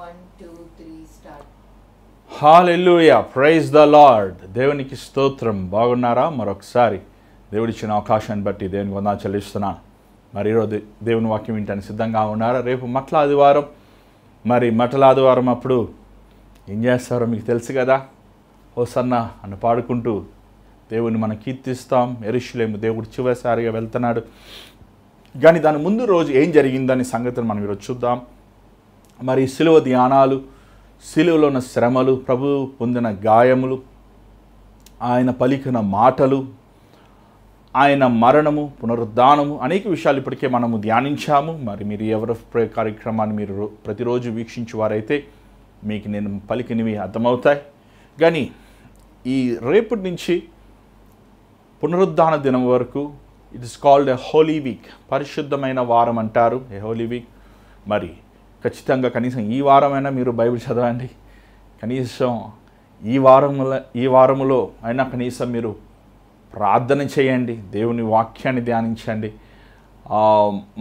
1, 2, 3, start. Hallelujah, praise the Lord. దేవునికి స్తోత్రం. బాగున్నారా? మరొకసారి దేవుడిచ్చిన అవకాశాన్ని బట్టి దేవునికి వందనాలు చెల్లిస్తున్నాను. మరి ఈరోజు దేవుని వాక్యం వినడానికి సిద్ధంగా ఉన్నారా? రేపు మట్ల ఆదివారం. మరి మట్ల ఆదివారం అప్పుడు ఏం చేస్తారో మీకు తెలుసు కదా. హోసన్నా అని పాడుకుంటూ దేవుని మనం కీర్తిస్తాం. యెరూషలేము దేవుడు చివరిసారిగా వెళ్తున్నాడు. కానీ దాని ముందు రోజు ఏం జరిగిందనే సంగతిని మనం ఈరోజు చూద్దాం. మరి సిలువ ధ్యానాలు, సిలువలో ఉన్న శ్రమలు, ప్రభువు పొందిన గాయములు, ఆయన పలికిన మాటలు, ఆయన మరణము, పునరుద్ధానము, అనేక విషయాలు ఇప్పటికే మనము ధ్యానించాము. మరి మీరు ఎవరి ప్రే కార్యక్రమాన్ని మీరు ప్రతిరోజు వీక్షించేవారైతే మీకు నేను పలికినవి అర్థమవుతాయి. కానీ ఈ రేపటి నుంచి పునరుద్ధాన దినం వరకు it is called a holy week. పరిశుద్ధమైన వారం అంటారు, ఏ హోలీ వీక్. మరి ఖచ్చితంగా కనీసం ఈ వారమైనా మీరు బైబిల్ చదవండి. కనీసం ఈ వారములో అయినా కనీసం మీరు ప్రార్థన చేయండి, దేవుని వాక్యాన్ని ధ్యానించండి.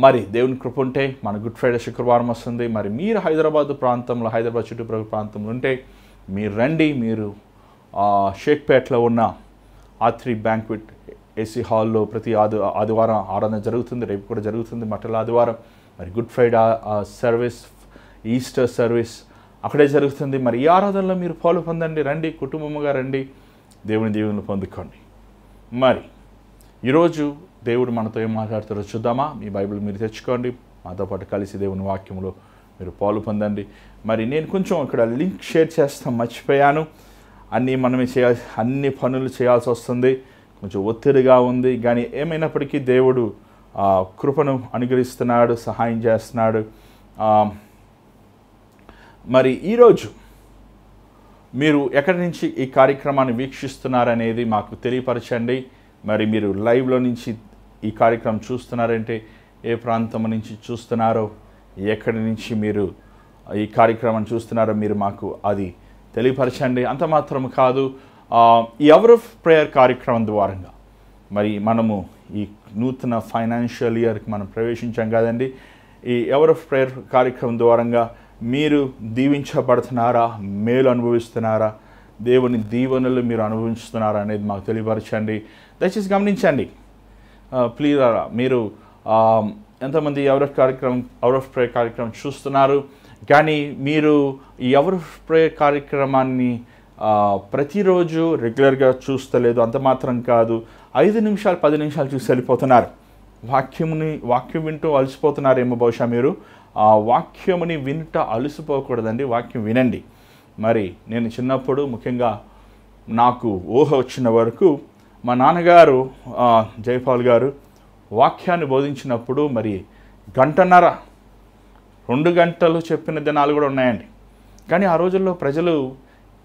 మరి దేవుని కృప ఉంటే మన గుడ్ ఫ్రైడే శుక్రవారం వస్తుంది. మరి మీరు హైదరాబాద్ చుట్టుప్రక్కల ప్రాంతంలో ఉంటే మీరు రండి. మీరు షేక్పేట్లో ఉన్న R3 బ్యాంక్వెట్ ఏసీ హాల్లో ప్రతి ఆదివారం ఆరాధన జరుగుతుంది. రేపు కూడా జరుగుతుంది మట్టల ఆదివారం. మరి good Friday service, Easter service అక్కడే జరుగుతుంది. మరి ఈ ఆరాధనలో మీరు పాలు పొందండి. రండి, కుటుంబంగా రండి, దేవుని దీవెనలు పొందుకోండి. మరి ఈరోజు దేవుడు మనతో ఏం మాట్లాడుతారో చూద్దామా? మీ బైబిల్ మీరు తెచ్చుకోండి, మాతో పాటు కలిసి దేవుని వాక్యంలో మీరు పాలు పొందండి. మరి నేను కొంచెం ఇక్కడ లింక్ షేర్ చేస్తాం, మర్చిపోయాను. అన్ని పనులు చేయాల్సి వస్తుంది, కొంచెం ఒత్తిడిగా ఉంది. కానీ ఏమైనప్పటికీ దేవుడు కృపను అనుగ్రహిస్తున్నాడు, సహాయం చేస్తున్నాడు. మరి ఈరోజు మీరు ఎక్కడి నుంచి ఈ కార్యక్రమాన్ని వీక్షిస్తున్నారనేది మాకు తెలియపరచండి. మరి మీరు లైవ్లో నుంచి ఈ కార్యక్రమం చూస్తున్నారంటే ఏ ప్రాంతం నుంచి చూస్తున్నారో, ఎక్కడి నుంచి మీరు ఈ కార్యక్రమాన్ని చూస్తున్నారో మీరు మాకు అది తెలియపరచండి. అంత మాత్రం కాదు, ఈ అవర్ ఆఫ్ ప్రేయర్ కార్యక్రమం ద్వారంగా మరి మనము ఈ నూతన ఫైనాన్షియల్ ఇయర్కి మనం ప్రవేశించాం కదండి. ఈ అవర్ ఆఫ్ ప్రేయర్ కార్యక్రమం ద్వారంగా మీరు దీవించబడుతున్నారా, మేలు అనుభవిస్తున్నారా, దేవుని దీవెనలు మీరు అనుభవిస్తున్నారా అనేది మాకు తెలియపరచండి. దయచేసి గమనించండి ప్లీజ్. మీరు ఎంతమంది అవర్ ఆఫ్ ప్రేయర్ కార్యక్రమం చూస్తున్నారు? కానీ మీరు ఈ అవర్ ఆఫ్ ప్రేయర్ కార్యక్రమాన్ని ప్రతిరోజు రెగ్యులర్గా చూస్తలేదు. అంత మాత్రం కాదు, 5 నిమిషాలు 10 నిమిషాలు చూసి వెళ్ళిపోతున్నారు. వాక్యం వింటూ అలసిపోతున్నారేమో బహుశా. మీరు ఆ వాక్యముని వింట అలసిపోకూడదండి, వాక్యం వినండి. మరి నేను చిన్నప్పుడు ముఖ్యంగా నాకు ఊహ వచ్చిన వరకు మా నాన్నగారు జయపాల్ గారు వాక్యాన్ని బోధించినప్పుడు మరి 1.5 2 గంటలు చెప్పిన దినాలు కూడా ఉన్నాయండి. కానీ ఆ రోజుల్లో ప్రజలు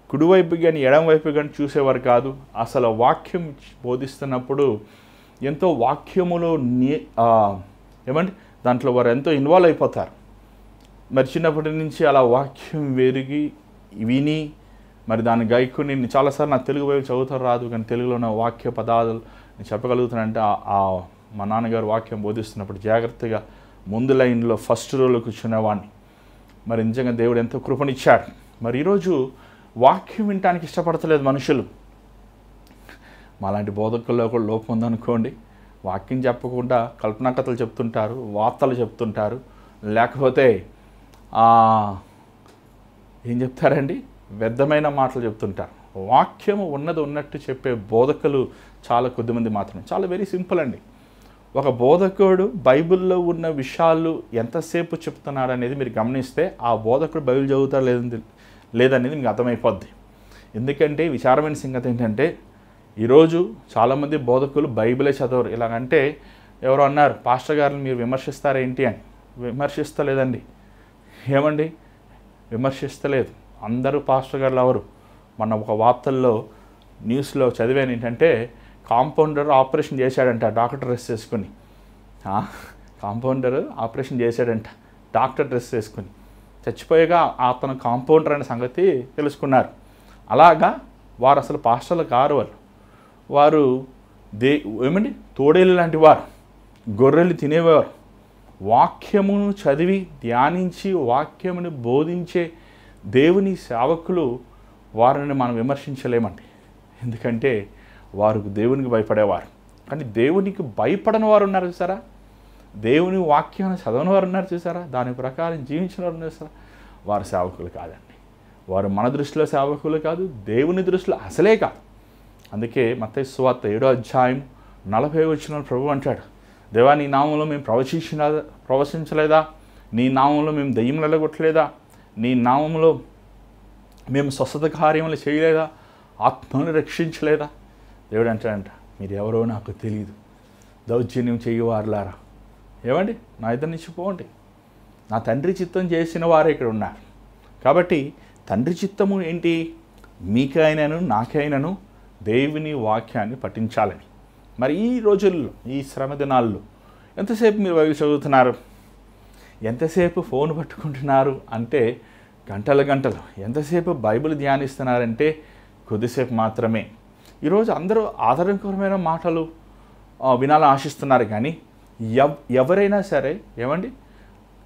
కుడివైపు కానీ ఎడమవైపు కానీ చూసేవారు కాదు. అసలు వాక్యం బోధిస్తున్నప్పుడు ఎంతో వాక్యములో దాంట్లో వారు ఎంతో ఇన్వాల్వ్ అయిపోతారు. మరి చిన్నప్పటి నుంచి అలా వాక్యం విని మరి దాన్ని గాయకుని చాలాసార్లు నాకు తెలుగు వైపు చదువుతారు రాదు, కానీ తెలుగులో ఉన్న వాక్య పదాలు నేను చెప్పగలుగుతానంటే మా నాన్నగారు వాక్యం బోధిస్తున్నప్పుడు జాగ్రత్తగా ముందు లైన్లో ఫస్ట్ రోలో కూర్చునేవాడిని. మరి నిజంగా దేవుడు ఎంతో కృపనిచ్చాడు. మరి ఈరోజు వాక్యం వినటానికి ఇష్టపడతలేదు మనుషులు. మాలాంటి బోధకుల్లో కూడా లోపం ఉందనుకోండి. వాక్యం చెప్పకుండా కల్పనా కథలు చెప్తుంటారు, వార్తలు చెప్తుంటారు, లేకపోతే ఏం చెప్తారండి, వ్యర్థమైన మాటలు చెప్తుంటారు. వాక్యము ఉన్నది ఉన్నట్టు చెప్పే బోధకులు చాలా కొద్దిమంది మాత్రమే. చాలా వెరీ సింపుల్ అండి. ఒక బోధకుడు బైబిల్లో ఉన్న విషయాలు ఎంతసేపు చెప్తున్నాడు అనేది మీరు గమనిస్తే ఆ బోధకుడు బైబిల్ చదువుతారు లేదనేది మీకు అర్థమైపోద్ది. ఎందుకంటే విచారమైన సంగతి ఏంటంటే ఈరోజు చాలామంది బోధకులు బైబిలే చదవరు. ఇలాగంటే ఎవరో అన్నారు, పాస్టర్ గారిని మీరు విమర్శిస్తారేంటి అని. విమర్శిస్తలేదండి. ఏమండి, విమర్శిస్తలేదు. అందరూ పాస్టర్ గారులు ఎవరు? మన ఒక వార్తల్లో న్యూస్లో చదివాను ఏంటంటే, కాంపౌండర్ ఆపరేషన్ చేశాడంట డాక్టర్ డ్రెస్ వేసుకొని. కాంపౌండర్ ఆపరేషన్ చేశాడంట డాక్టర్ డ్రెస్ వేసుకొని. చచ్చిపోయాగా అతను కాంపౌండర్ అనే సంగతి తెలుసుకున్నారు. అలాగా వారు అసలు పాస్టర్లు కారు. వారు తోడేళ్ళు లాంటి వారు, గొర్రెలు తినేవారు. వాక్యమును చదివి ధ్యానించి వాక్యమును బోధించే దేవుని సేవకులు వారిని మనం విమర్శించలేమండి. ఎందుకంటే వారు దేవునికి భయపడేవారు. కానీ దేవునికి భయపడని వారు ఉన్నారు చూసారా, దేవుని వాక్యాన్ని చదవని వారు ఉన్నారు చూసారా, దాని ప్రకారం జీవించిన వారు ఉన్నారు చూసారా, వారు సేవకులు కాదండి. వారు మన దృష్టిలో సేవకులు కాదు, దేవుని దృష్టిలో అసలే కాదు. అందుకే మత్తయి సువార్త 7:40 ప్రభు అంటాడు, దేవా నీ నామంలో మేము ప్రవచించలేదా, నీ నామంలో మేము దెయ్యం వెళ్ళగొట్టలేదా, నీ నామంలో మేము స్వస్థత కార్యములు చేయలేదా, ఆత్మను రక్షించలేదా. దేవుడు అంటాడంట, మీరు ఎవరో నాకు తెలియదు, దౌర్జన్యం చేయవారులారా, ఏమండి నా ఇద్దరి నుంచి పోండి, నా తండ్రి చిత్తం చేసిన వారే ఇక్కడ ఉన్నారు. కాబట్టి తండ్రి చిత్తము ఏంటి, మీకైనాను నాకైనాను దేవుని వాక్యాన్ని పఠించాలని. మరి ఈ రోజుల్లో ఈ శ్రమ దినాల్లో ఎంతసేపు మీరు బైబిల్ చదువుతున్నారు, ఎంతసేపు ఫోన్ పట్టుకుంటున్నారు అంటే గంటలు గంటలు, ఎంతసేపు బైబిల్ ధ్యానిస్తున్నారంటే కొద్దిసేపు మాత్రమే. ఈరోజు అందరూ ఆధారకరమైన మాటలు వినాలని ఆశిస్తున్నారు, కానీ ఎవరైనా సరే ఏమండి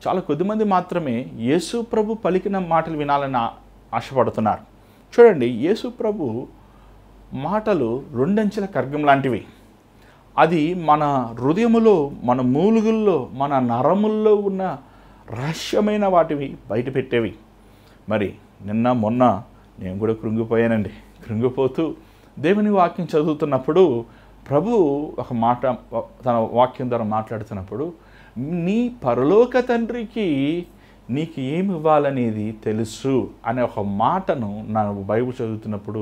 చాలా కొద్దిమంది మాత్రమే యేసు ప్రభు పలికిన మాటలు వినాలని ఆశపడుతున్నారు. చూడండి, యేసు ప్రభు మాటలు రెండంచెల ఖడ్గం లాంటివి. అది మన హృదయములో, మన మూలుగుల్లో, మన నరముల్లో ఉన్న రహస్యమైన వాటివి బయట పెట్టేవి. మరి నిన్న మొన్న నేను కూడా కృంగిపోయానండి. కృంగిపోతూ దేవుని వాక్యం చదువుతున్నప్పుడు ప్రభు ఒక మాట తన వాక్యం ద్వారా మాట్లాడుతున్నప్పుడు, నీ పరలోక తండ్రికి నీకు ఏమి ఇవ్వాలనేది తెలుసు అనే ఒక మాటను నా బైబిల్ చదువుతున్నప్పుడు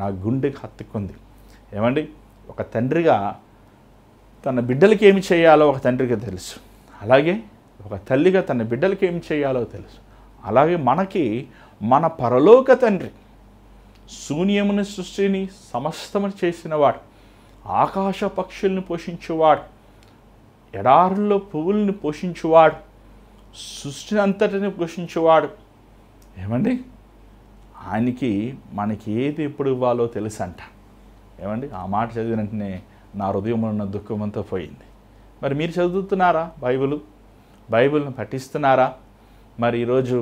నా గుండెకి హత్తుకుంది. ఏమండి, ఒక తండ్రిగా తన బిడ్డలకి ఏమి చేయాలో ఒక తండ్రికి తెలుసు, అలాగే ఒక తల్లిగా తన బిడ్డలకి ఏమి చేయాలో తెలుసు. అలాగే మనకి మన పరలోక తండ్రి శూన్యముని సృష్టిని సమస్తము చేసినవాడు, ఆకాశ పక్షుల్ని పోషించేవాడు, ఎడారుల్లో పువ్వుల్ని పోషించేవాడు, సృష్టిని అంతటిని పోషించేవాడు. ఏమండి, ఆయనకి మనకి ఏది ఎప్పుడు ఇవ్వాలో తెలుసు అంట. ఏమండి, ఆ మాట చదివిన వెంటనే నా హృదయంలో ఉన్న దుఃఖం అంతా పోయింది. మరి మీరు చదువుతున్నారా బైబిల్ని పఠిస్తున్నారా? మరి ఈరోజు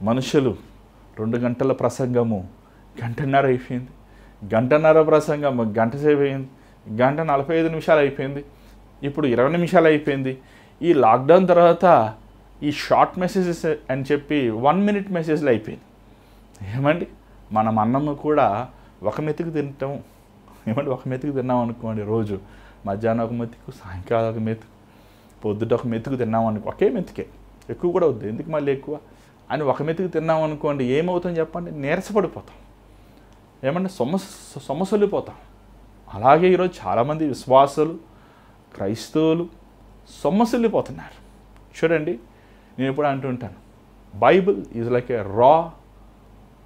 మనుషులు 2 గంటల ప్రసంగము గంటన్నర అయిపోయింది, గంటన్నర ప్రసంగము గంట సేపు అయింది, 1:45 నిమిషాలు అయిపోయింది, ఇప్పుడు 20 నిమిషాలు అయిపోయింది. ఈ లాక్డౌన్ తర్వాత ఈ షార్ట్ మెసేజెస్ అని చెప్పి 1 మినిట్ మెసేజ్లు అయిపోయింది. ఏమండి, మనం అన్నము కూడా ఒక మెతుకు తింటాం. ఏమంటే ఒక మెతుకు తిన్నాం అనుకోండి, రోజు మధ్యాహ్నం ఒక మెతుకు, సాయంకాలం ఒక మెతుకు, పొద్దుట ఒక మెతుకు తిన్నాం అనుకో, ఒకే మెతుకే, ఎక్కువ కూడా వద్దు, ఎందుకు మళ్ళీ ఎక్కువ అని ఒక మెతుకు తిన్నాం అనుకోండి, ఏమవుతుందని చెప్పండి, నీరసపడిపోతాం, ఏమంటే సొమ్మసొల్లిపోతాం. అలాగే ఈరోజు చాలామంది విశ్వాసులు, క్రైస్తవులు సొమ్మసిల్లిపోతున్నారు. చూడండి, నేను ఎప్పుడు అంటుంటాను, బైబిల్ ఈజ్ లైక్ ఏ రా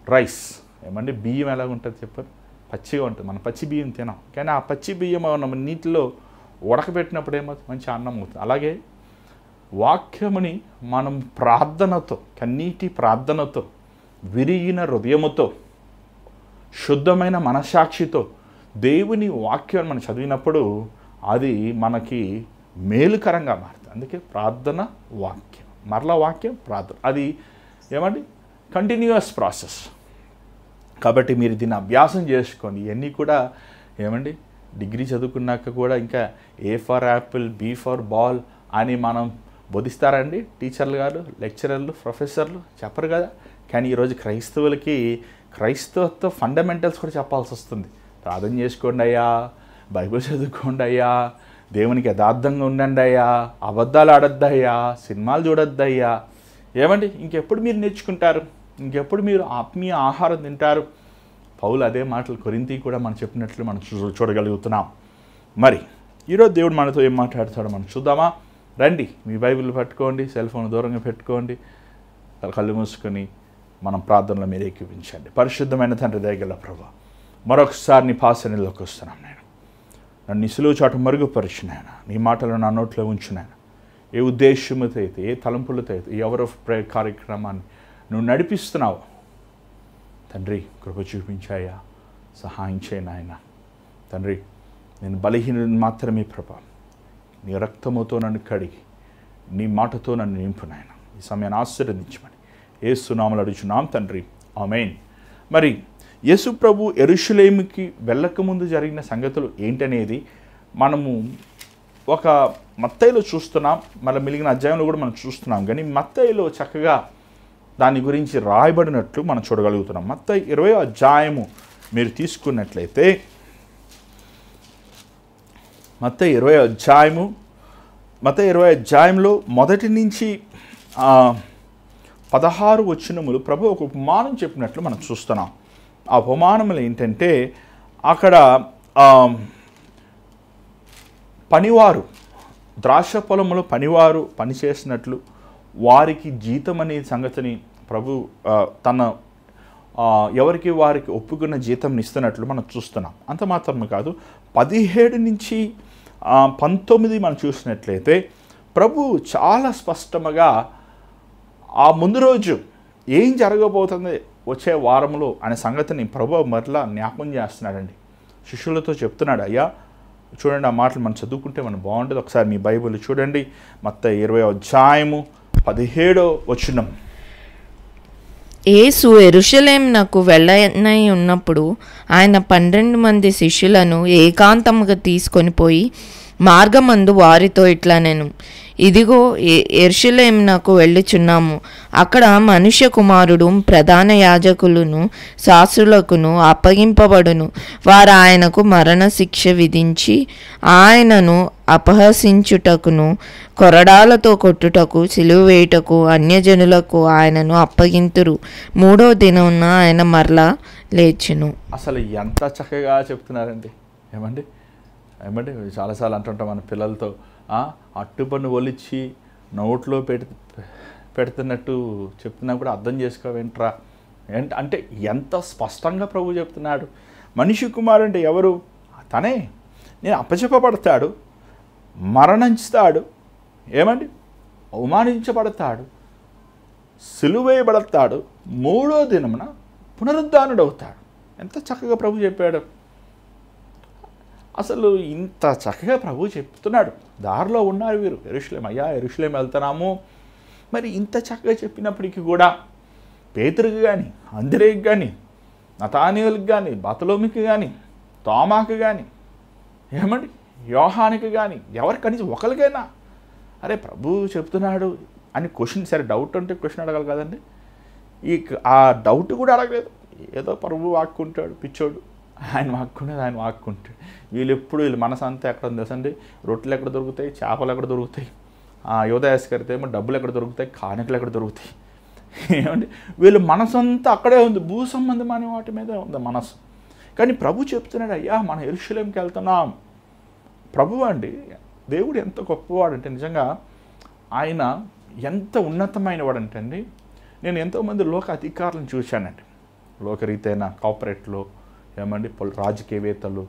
రైస్. ఏమంటే బియ్యం ఎలాగ ఉంటుంది చెప్పారు, పచ్చిగా ఉంటుంది. మనం పచ్చి బియ్యం తినాం, కానీ ఆ పచ్చి బియ్యం మనం నీటిలో ఉడకబెట్టినప్పుడు ఏమవుతుంది, మంచి అన్నం అవుతుంది. అలాగే వాక్యముని మనం ప్రార్థనతో, కన్నీటి ప్రార్థనతో, విరిగిన హృదయముతో, శుద్ధమైన మనస్సాక్షితో దేవుని వాక్యాన్ని మనం చదివినప్పుడు అది మనకి మేలుకరంగా మారుతుంది. అందుకే ప్రార్థన వాక్యం, మరలా వాక్యం ప్రార్థన, అది ఏమండి కంటిన్యూస్ ప్రాసెస్. కాబట్టి మీరు దీన్ని అభ్యాసం చేసుకోండి. ఇవన్నీ కూడా ఏమండి డిగ్రీ చదువుకున్నాక కూడా ఇంకా A for apple, B for ball అని మనం బోధిస్తారండి టీచర్లు గారు, లెక్చరర్లు, ప్రొఫెసర్లు చెప్పరు కదా. కానీ ఈరోజు క్రైస్తవులకి క్రైస్తవత్వ ఫండమెంటల్స్ కూడా చెప్పాల్సి వస్తుంది. ప్రార్థన చేసుకోండి అయ్యా, బైబిల్ చదువుకోండి అయ్యా, దేవునికి యథార్థంగా ఉండండి అయ్యా, అబద్ధాలు ఆడొద్దయ్యా, సినిమాలు చూడొద్దయ్యా. ఏమండి, ఇంకెప్పుడు మీరు నేర్చుకుంటారు, ఇంకెప్పుడు మీరు ఆత్మీయ ఆహారం తింటారు? పౌలు అదే మాటలు కొరింథీ కూడా మనం చెప్పినట్లు మనం చూడగలుగుతున్నాం. మరి ఈరోజు దేవుడు మనతో ఏం మాట్లాడతాడో మనం చూద్దామా? రండి, మీ బైబిల్ పట్టుకోండి, సెల్ ఫోన్ దూరంగా పెట్టుకోండి, కళ్ళు మూసుకొని మనం ప్రార్థనలో మీరు ఏకీపించండి. పరిశుద్ధమైన తండ్రి, దయగల ప్రభువా, మరొకసారి నీ పాసనలోకి వస్తున్నాం. నేను నన్ను నిసులువు చాటు మరుగుపరిచినాయన, నీ మాటలు నా నోట్లో ఉంచున్నాయన. ఏ ఉద్దేశంతో అయితే, ఏ తలంపులతో అయితే ఈ అవర్ ఆఫ్ ప్రేయర్ కార్యక్రమాన్ని నువ్వు నడిపిస్తున్నావు తండ్రి, కృప చూపించాయా, సహాయం చేయి నాయన. తండ్రి, నేను బలహీనుడిని మాత్రమే ప్రభా, నీ రక్తముతో నన్ను కడిగి నీ మాటతో నన్ను నింపు నాయన. ఈ సమయాన్ని ఆశీర్వదించమని యేసు నామములో అడుగుచున్నాం తండ్రి, ఆమేన్. మరి యేసు ప్రభు యెరూషలేముకి వెళ్ళకముందు జరిగిన సంగతులు ఏంటనేది మనము ఒక మత్తయిలో చూస్తున్నాం, మళ్ళీ మిగిలిన అధ్యాయంలో కూడా మనం చూస్తున్నాం. కానీ మత్తయిలో చక్కగా దాని గురించి రాయబడినట్లు మనం చూడగలుగుతున్నాం. మత్తయి 20వ అధ్యాయము మీరు తీసుకున్నట్లయితే, మత్తయి 20వ అధ్యాయంలో మొదటి నుంచి 16 వచనములు ప్రభు ఒక ఉపమానం చెప్పినట్లు మనం చూస్తున్నాం. ఆ ఉపమానములు ఏంటంటే, అక్కడ పనివారు, ద్రాక్ష పొలములో పనివారు పనిచేసినట్లు వారికి జీతం అనే సంగతిని ప్రభు తన ఎవరికి వారికి ఒప్పుకున్న జీతం ఇస్తున్నట్లు మనం చూస్తున్నాం. అంత మాత్రమే కాదు, 17 నుంచి 19 మనం చూసినట్లయితే ప్రభు చాలా స్పష్టంగా ఆ ముందు రోజు ఏం జరగబోతుంది వచ్చే వారంలో అనే సంగతిని ప్రభు మరలా జ్ఞాపకం చేస్తున్నాడండి. శిష్యులతో చెప్తున్నాడు, అయ్యా చూడండి, ఆ మాటలు మనం చదువుకుంటే మనం బాగుంటుంది. ఒకసారి మీ బైబిల్ చూడండి, మత్తయి 20వ అధ్యాయము 17వ వచనం. యేసు యెరూషలేమునకు వెళ్ళనై ఉన్నప్పుడు ఆయన 12 మంది శిష్యులను ఏకాంతముగా తీసుకొని పోయి మార్గమందు వారితో ఇట్లనెను, ఇదిగో యెరూషలేమునకు వెళ్ళుచున్నాము. అక్కడ మనుష్య కుమారుడు ప్రధాన యాజకులను శాస్త్రులకును అప్పగింపబడును. వారు ఆయనకు మరణ శిక్ష విధించి ఆయనను అపహసించుటకును కొరడాలతో కొట్టుటకు సిలువ వేయుటకు అన్యజనులకు ఆయనను అప్పగింతురు. 3వ దినమున ఆయన మరలా లేచును. అసలు ఎంత చక్కగా చెప్తున్నారండి. ఏమండి చాలాసార్లు అంటుంటాం మన పిల్లలతో, అట్టుపన్ను ఒలిచి నోట్లో పెడుతున్నట్టు చెప్తున్నప్పుడు అర్థం చేసుకోవేంట్రా అంటే ఎంత స్పష్టంగా ప్రభు చెప్తున్నాడు. మనిషి కుమారుడు అంటే ఎవరు? తనే. నేను అప్పచెప్పబడతాడు, మరణిస్తాడు, అవమానించబడతాడు, సిలువేయబడతాడు, 3వ దినమున పునరుద్ధానుడు అవుతాడు. ఎంత చక్కగా ప్రభు చెప్పాడు. అసలు ఇంత చక్కగా ప్రభు చెప్తున్నాడు. దారిలో ఉన్నారు వీరు, యెరూషలేము, అయ్యా యెరూషలేము వెళ్తున్నాము. మరి ఇంత చక్కగా చెప్పినప్పటికీ కూడా పేతురుకి కానీ, అంద్రేకి కానీ, నతానియేలుకి కానీ, బర్తలోమీకి కానీ, తోమాకి కానీ, యోహానికి కానీ, ఎవరి కనీసం ఒకరికైనా అరే ప్రభు చెప్తున్నాడు అని క్వశ్చన్, సరే డౌట్ అంటే క్వశ్చన్ అడగాలి కదండి. ఆ డౌట్ కూడా అడగలేదు. ఏదో ప్రభు వాక్కుంటాడు, పిచ్చోడు, ఆయన వాక్కుంటాడు. వీళ్ళ మనసు అంతా ఎక్కడ ఉంది తెలుసండి? రొట్టెలు ఎక్కడ దొరుకుతాయి, చేపలు ఎక్కడ దొరుకుతాయి, యోదయాస్కరితే డబ్బులు ఎక్కడ దొరుకుతాయి, కానుకలు ఎక్కడ దొరుకుతాయి. వీళ్ళ మనసు అంతా అక్కడే ఉంది, భూ సంబంధమైన వాటి మీద ఉంది మనసు. కానీ ప్రభు చెప్తున్నాడు, అయ్యా మనం యెరూషలేముకి వెళ్తున్నాం. ప్రభు అండి, దేవుడు ఎంత గొప్పవాడంటే, నిజంగా ఆయన ఎంత ఉన్నతమైన వాడంటే అండి, నేను ఎంతోమంది లోక అధికారులను చూశానండి, లోకరీతైన కార్పొరేట్లో, రాజకీయవేత్తలు.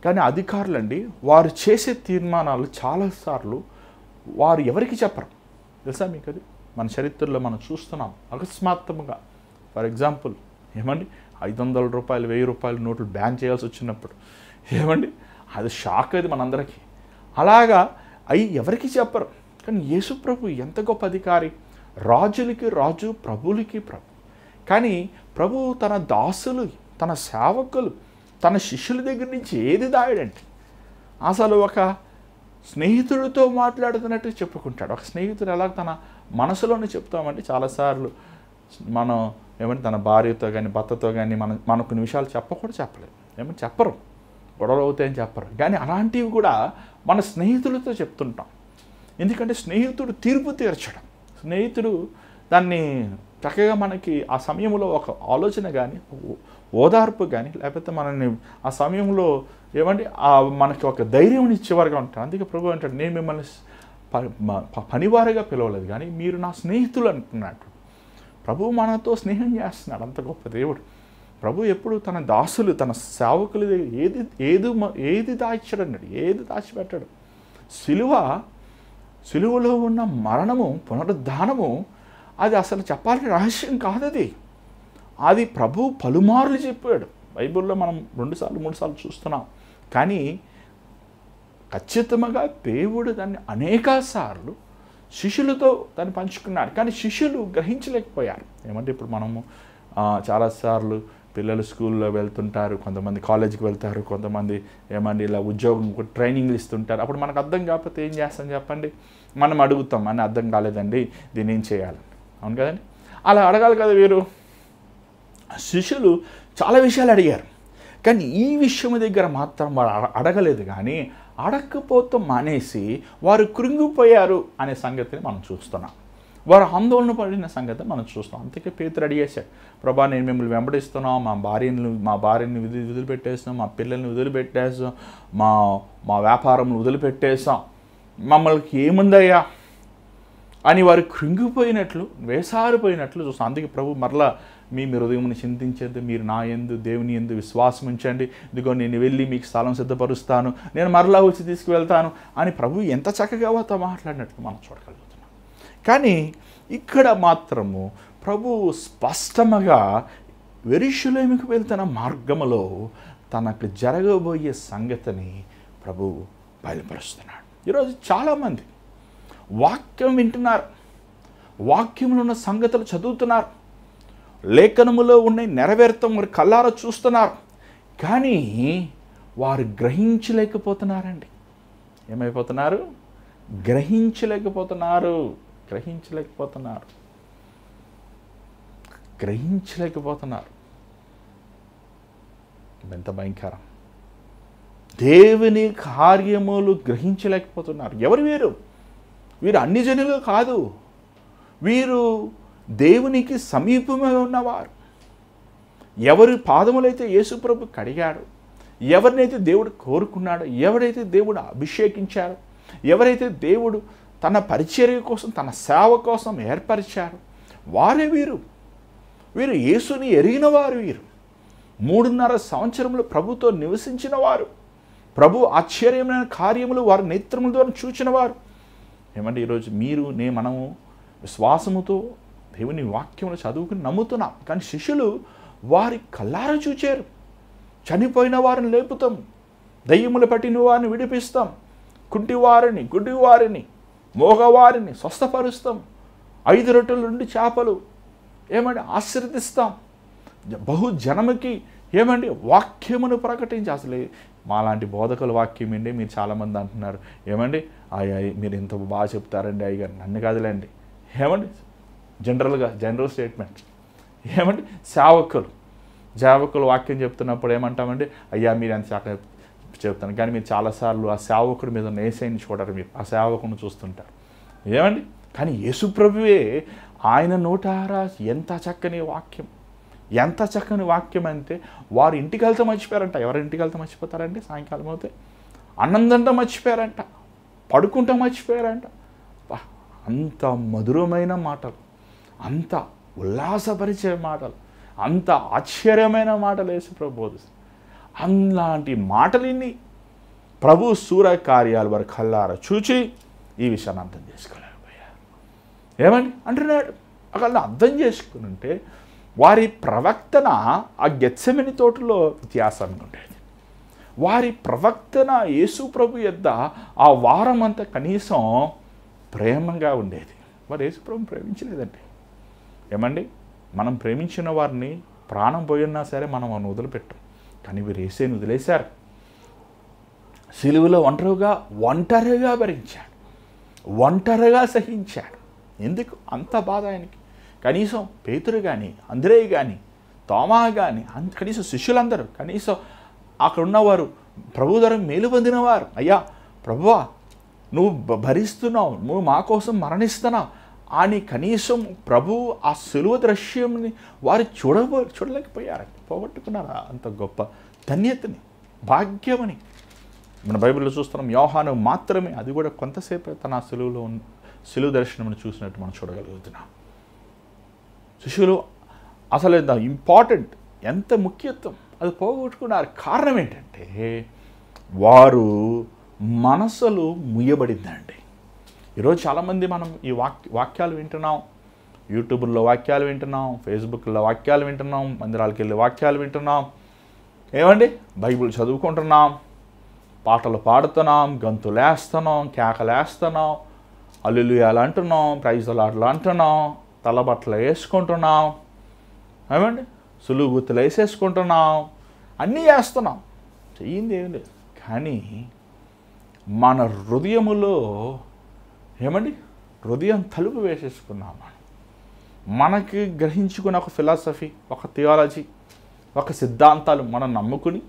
కానీ అధికారులు అండి, వారు చేసే తీర్మానాలు చాలాసార్లు వారు ఎవరికి చెప్పరు తెలుసా మీకు? అది మన చరిత్రలో మనం చూస్తున్నాం. అకస్మాత్తుగా ఫర్ ఎగ్జాంపుల్ 500 రూపాయలు 1000 రూపాయల నోట్లు బ్యాన్ చేయాల్సి వచ్చినప్పుడు అది షాక్. అది మనందరికీ అలాగా అవి ఎవరికి చెప్పరు. కానీ యేసు ప్రభు ఎంత గొప్ప అధికారి, రాజులకి రాజు, ప్రభులకి ప్రభు. కానీ ప్రభు తన దాసులు, తన సేవకులు, తన శిష్యుల దగ్గర నుంచి ఏది దాయడంటే, అసలు ఒక స్నేహితుడితో మాట్లాడుతున్నట్టు చెప్పుకుంటాడు. ఒక స్నేహితుడు ఎలా తన మనసులోనే చెప్తామంటే, చాలాసార్లు మనం తన భార్యతో కానీ భర్తతో కానీ మన కొన్ని విషయాలు చెప్పలేదు, చెప్పరు, గొడవలు అవుతాయని చెప్పరు. కానీ అలాంటివి కూడా మన స్నేహితులతో చెప్తుంటాం. ఎందుకంటే స్నేహితుడు తీర్పు తీర్చడం, స్నేహితుడు దాన్ని చక్కగా మనకి ఆ సమయంలో ఒక ఆలోచన కానీ, ఓదార్పు కానీ, లేకపోతే మనల్ని ఆ సమయంలో మనకి ఒక ధైర్యం ఇచ్చేవారుగా ఉంటారు. అందుకే ప్రభు అంటాడు, నేను మిమ్మల్ని పనివారిగా పిలవలేదు కానీ మీరు నా స్నేహితులు అంటున్నాడు. ప్రభు మనతో స్నేహం చేస్తున్నాడు. అంత గొప్ప దేవుడు ప్రభు. ఎప్పుడు తన దాసులు, తన సేవకులు ఏది దాచాడన్నాడు, ఏది దాచిపెట్టాడు. సిలువలో ఉన్న మరణము, పునరుద్ధానము, అది అసలు చెప్పాలని రహస్యం కాదు. అది ప్రభు పలుమార్లు చెప్పాడు. బైబిల్లో మనం 2 సార్లు 3 సార్లు చూస్తున్నాం. కానీ ఖచ్చితంగా దేవుడు దాన్ని అనేక సార్లు శిష్యులతో దాన్ని పంచుకున్నాడు. కానీ శిష్యులు గ్రహించలేకపోయారు. ఏమంటే ఇప్పుడు మనము చాలాసార్లు పిల్లలు స్కూల్లో వెళ్తుంటారు, కొంతమంది కాలేజీకి వెళ్తారు, కొంతమంది ఏమండి ఇలా ఉద్యోగం ట్రైనింగ్లు ఇస్తుంటారు. అప్పుడు మనకు అర్థం కాకపోతే ఏం చేస్తాం చెప్పండి? మనం అడుగుతాం, అని అర్థం కాలేదండి, దీన్ని ఏం చేయాలి, అవును కదండి? అలా అడగాలి కదా. వీరు శిష్యులు చాలా విషయాలు అడిగారు, కానీ ఈ విషయం దగ్గర మాత్రం వారు అడగలేదు. కానీ అడగకపోతే మానేసి వారు కృంగిపోయారు అనే సంగతిని మనం చూస్తున్నాం. వారు ఆందోళన పడిన సంగతి మనం చూస్తాం. అందుకే పేతురు అడిగేశాడు, ప్రభా నేను మిమ్మల్ని వెంబడిస్తున్నాం, మా భార్యని వదిలిపెట్టేస్తాం, మా పిల్లల్ని వదిలిపెట్టేస్తాం, మా వ్యాపారం వదిలిపెట్టేస్తాం, మమ్మల్ని ఏముందయ్యా అని వారు కృంగిపోయినట్లు వేసారిపోయినట్లు చూస్తాం. అందుకే ప్రభు మరలా మీ హృదయమును చింతించేది, మీరు నా యందు దేవుని యందు విశ్వాసం ఉంచండి, ఇదిగో నేను వెళ్ళి మీకు స్థలం సిద్ధపరుస్తాను, నేను మరలా వచ్చి తీసుకువెళ్తాను అని ప్రభు ఎంత చక్కగా వారితో మాట్లాడినట్లు మనం చూడగలుగుతున్నాం. కానీ ఇక్కడ మాత్రము ప్రభు స్పష్టంగా యెరూషలేముకు వెళ్తున్న మార్గములో తనకు జరగబోయే సంగతిని ప్రభు బయలుపరుస్తున్నాడు. ఈరోజు చాలామంది వాక్యం వింటున్నారు, వాక్యంలో ఉన్న సంగతులు చదువుతున్నారు, లేఖనములో ఉన్న నెరవేర్తం వారు కళ్ళారా చూస్తున్నారు, కానీ వారు గ్రహించలేకపోతున్నారండి. ఏమైపోతున్నారు? గ్రహించలేకపోతున్నారు. ఎంత భయంకరం! దేవుని కార్యములు గ్రహించలేకపోతున్నారు. ఎవరు వీరు? వీరు అన్ని జనులు కాదు, వీరు దేవునికి సమీపంగా ఉన్నవారు. ఎవరి పాదములైతే యేసుప్రభు కడిగాడు, ఎవరినైతే దేవుడు కోరుకున్నాడో, ఎవరైతే దేవుడు అభిషేకించారో, ఎవరైతే దేవుడు తన పరిచర్య కోసం, తన సేవ కోసం ఏర్పరిచారు, వారే వీరు. వీరు యేసుని ఎరిగిన వారు. వీరు 3.5 సంవత్సరములు ప్రభుతో నివసించిన వారు, ప్రభు ఆశ్చర్యమైన కార్యములు వారి నేత్రముల ద్వారా చూచిన వారు. ఏమంటే ఈరోజు మనము విశ్వాసముతో దేవుని వాక్యములు చదువుకుని నమ్ముతున్నాం, కానీ శిష్యులు వారి కళ్ళారా చూచారు. చనిపోయిన వారిని లేపుతాం, దయ్యములు పట్టిన వారిని విడిపిస్తాం, కుంటివారిని, గుడ్డివారిని, మోగవారిని స్వస్థపరుస్తాం, 5 రొట్టెలు 2 చేపలు ఏమంటే ఆశీర్వదిస్తాం, బహుజనముకి ఏమండి వాక్యమును ప్రకటించి. అసలు మాలాంటి బోధకుల వాక్యం ఏంటి? మీరు చాలామంది అంటున్నారు, ఏమండి మీరు ఇంత బాగా చెప్తారండి అయ్యగారు. నన్ను కాదులేండి, ఏమండి జనరల్ స్టేట్మెంట్. ఏమండి సేవకులు వాక్యం చెప్తున్నప్పుడు ఏమంటామండి, అయ్యా మీరు ఎంత చక్కగా చెప్తాను, కానీ మీరు చాలాసార్లు ఆ సేవకుడి మీద నేసైని చూడరు, మీరు ఆ సేవకుని చూస్తుంటారు. ఏమండి? కానీ యేసుప్రభువే ఆయన నోటారా ఎంత చక్కని వాక్యం అంటే వారు ఇంటికి వెళ్తే మర్చిపోయారంట. ఎవరి ఇంటికి వెళ్తే మర్చిపోతారండి? సాయంకాలం అవుతే అన్నందంతా మర్చిపోయారంట, పడుకుంటా మర్చిపోయారంట. అంత మధురమైన మాటలు, అంత ఉల్లాసపరిచే మాటలు, అంత ఆశ్చర్యమైన మాటలు యేసుప్రభు బోధిస్తారు. అలాంటి మాటలిని ప్రభు సూరకార్యాలు వారి కళ్ళారా చూచి ఈ విషయాన్ని అర్థం చేసుకోలేకపోయారు. ఏమని అంటున్నాడు? అక్కడ అర్థం చేసుకుని ఉంటే వారి ప్రవక్తన ఆ గెత్సెమని తోటలో వ్యత్యాసంగా ఉండేది. వారి ప్రవక్తన యేసు ప్రభు యొద్ద ఆ వారం అంతా కనీసం ప్రేమగా ఉండేది. వారు యేసు ప్రభు ప్రేమించలేదండి. ఏమండి? మనం ప్రేమించిన వారిని ప్రాణం పోయినా సరే మనం అని వదిలిపెట్టాం, కానీ వీరు యేసుని వదిలేశారు. సిలువలో ఒంటరిగా భరించాడు, ఒంటరిగా సహించాడు. ఎందుకు అంత బాధ ఆయనకి? కనీసం పేతురు కానీ, అంద్రేయ కానీ, తోమా కానీ, కనీసం శిష్యులందరూ, కనీసం అక్కడ ఉన్నవారు ప్రభు ద్వారా మేలు పొందినవారు, అయ్యా ప్రభువా నువ్వు భరిస్తున్నావు, నువ్వు మా కోసం మరణిస్తున్నావు అని కనీసం ప్రభు ఆ సిలువ దృశ్యంని వారు చూడలేకపోయారండి. పోగొట్టుకున్నారా అంత గొప్ప ధన్యతని, భాగ్యమని? మన బైబిల్లో చూస్తున్నాం, యోహాను మాత్రమే, అది కూడా కొంతసేపు తన సిలువ దర్శనం చూసినట్టు మనం చూడగలుగుతున్నాం. శిష్యులు అసలు ఎంత ఇంపార్టెంట్, ఎంత ముఖ్యత్వం అది పోగొట్టుకున్నారు. కారణం ఏంటంటే వారు మనసులు ముయ్యబడిందండి. ఈరోజు చాలామంది మనం ఈ వాక్యాలు వింటున్నాం, యూట్యూబ్లో వాక్యాలు వింటున్నాం, ఫేస్బుక్లో వాక్యాలు వింటున్నాం, మందిరాలకు వెళ్ళి వాక్యాలు వింటున్నాం, ఏమండి బైబిల్ చదువుకుంటున్నాం, పాటలు పాడుతున్నాం, గంతులేస్తున్నాం, కేకలేస్తున్నాం, హల్లెలూయా అంటున్నాం, ప్రైజ్ ద లార్డ్ అంటున్నాం, తలబట్టలు వేసుకుంటున్నాం, ఏమండి సులువు గుర్తులు వేసేసుకుంటున్నాం, అన్నీ చేస్తున్నాం, చెయ్యింది ఏం లేదు. కానీ మన హృదయములో ఏమండి హృదయం తలుపు వేసేసుకున్నాం. మనకి గ్రహించుకున్న ఒక ఫిలాసఫీ, ఒక థియాలజీ, ఒక సిద్ధాంతాలు మనం నమ్ముకుని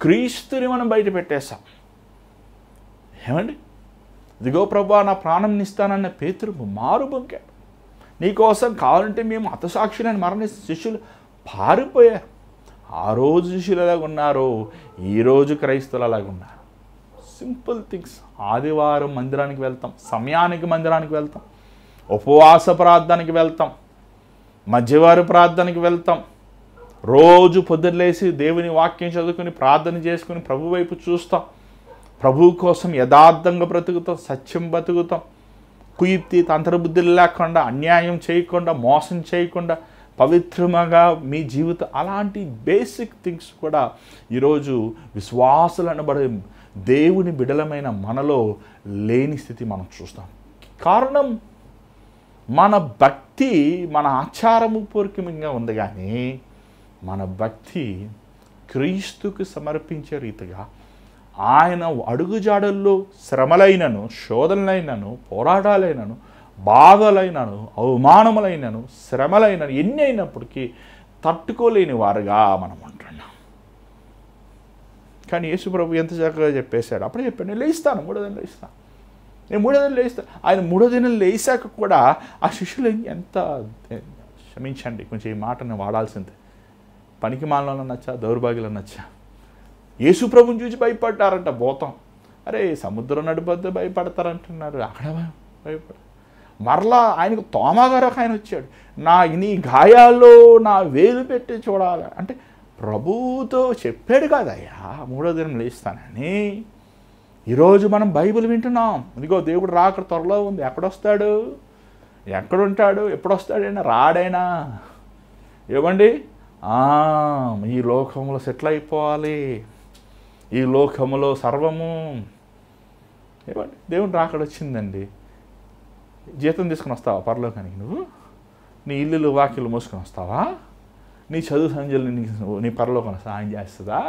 క్రీస్తుని మనం బయట పెట్టేశాం. ఏమండి ఇదిగో ప్రభువా నా ప్రాణం ఇస్తానన్న పేతురు మారుబొంకాడు. నీకోసం కావాలంటే మేము హతసాక్షులని మరణిస్తే శిష్యులు పారిపోయారు. ఆ రోజు శిష్యులు ఎలాగున్నారో ఈరోజు క్రైస్తవులు అలాగున్నారు. Simple things. ఆదివారం మందిరానికి వెళ్తాం, సమయానికి మందిరానికి వెళ్తాం, ఉపవాస ప్రార్థనకి వెళ్తాం, మధ్యవారి ప్రార్థనకి వెళ్తాం, రోజు పొద్దులేసి దేవుని వాక్యం చదువుకుని ప్రార్థన చేసుకుని ప్రభు వైపు చూస్తాం, ప్రభు కోసం యథార్థంగా బ్రతుకుతాం, సత్యం బ్రతుకుతాం, కుయుక్తి తంత్రబుద్ధులు లేకుండా, అన్యాయం చేయకుండా, మోసం చేయకుండా పవిత్రముగా మీ జీవితం, అలాంటి బేసిక్ థింగ్స్ కూడా ఈరోజు విశ్వాసులు అనబడే దేవుని బిడలమైన మనలో లేని స్థితి మనం చూస్తాం. కారణం మన భక్తి మన ఆచారము పూర్వకంగా ఉంది, కానీ మన భక్తి క్రీస్తుకు సమర్పించే రీతిగా ఆయన అడుగుజాడల్లో శ్రమలైనను, శోధనలైనను, పోరాటాలైనను, బాధలైనను, అవమానములైనను, శ్రమలైనను ఎన్ని అయినప్పటికీ తట్టుకోలేని వారుగా మనం ఉంటున్నాం. కానీ యేసు ప్రభు ఎంత చక్కగా చెప్పేశాడు. అప్పుడే చెప్పాడు, నేను లేస్తాను, 3వ దినం లేస్తాను, నేను 3వ దినం లేస్తాను. ఆయన 3వ దినం లేచాక కూడా ఆ శిష్యులు ఎంత, క్షమించండి కొంచెం ఈ మాటను వాడాల్సిందే, పనికి మాలలో నచ్చా, దౌర్భాగ్యులు నచ్చా, యేసు ప్రభుని చూసి భయపడ్డారంట. భూతం అరే సముద్రం నడిపోతే భయపడతారంటున్నారు, అక్కడ భయపడ. మరలా ఆయనకు తోమాగారు ఒక ఆయన వచ్చాడు, నీ గాయాల్లో నా వేలు పెట్టి చూడాలి అంటే ప్రభువుతో చెప్పాడు కదయ్యా 3వ దినం లేస్తానని. ఈరోజు మనం బైబిల్ వింటున్నాం. ఇదిగో దేవుడు రాక త్వరలో ఉంది. ఎక్కడొస్తాడు, ఎక్కడుంటాడు, ఎప్పుడొస్తాడైనా, రాడైనా. ఏమండి ఈ లోకంలో సెటిల్ అయిపోవాలి, ఈ లోకంలో సర్వము. ఏమండి దేవుడు రాకడ వచ్చిందండి. జీతం తీసుకుని వస్తావా పరలోకానికి? నువ్వు నీ ఇల్లు వాకిళ్ళు మోసుకొని వస్తావా? నీ చదువు సంజలు నీ పరలోకం సహాయం చేస్తుందా?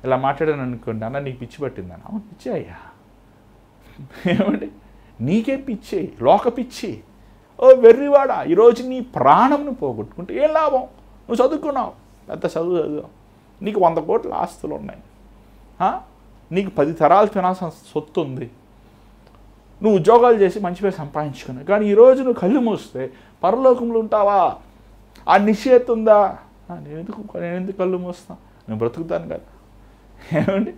ఇలా మాట్లాడాను అనుకోండి, అన్న నీకు పిచ్చి పట్టిందని. అవును పిచ్చి అయ్యా. ఏమండి నీకే పిచ్చి, లోక పిచ్చి. ఓ వెర్రివాడా, ఈరోజు నీ ప్రాణంను పోగొట్టుకుంటే ఏం లాభం? నువ్వు చదువుకున్నావు, పెద్ద చదువు, నీకు 100 కోట్ల ఆస్తులు ఉన్నాయి, నీకు 10 తరాలు తినాల్సిన సొత్తు ఉంది, నువ్వు ఉద్యోగాలు చేసి మంచి పేరు సంపాదించుకున్నావు. కానీ ఈరోజు నువ్వు కళ్ళు మూస్తే పరలోకంలో ఉంటావా? ఆ నిశ్చయిత ఉందా? నేను ఎందుకు కళ్ళు మూస్తాను? నేను బ్రతుకుతాను కదా. ఏమండి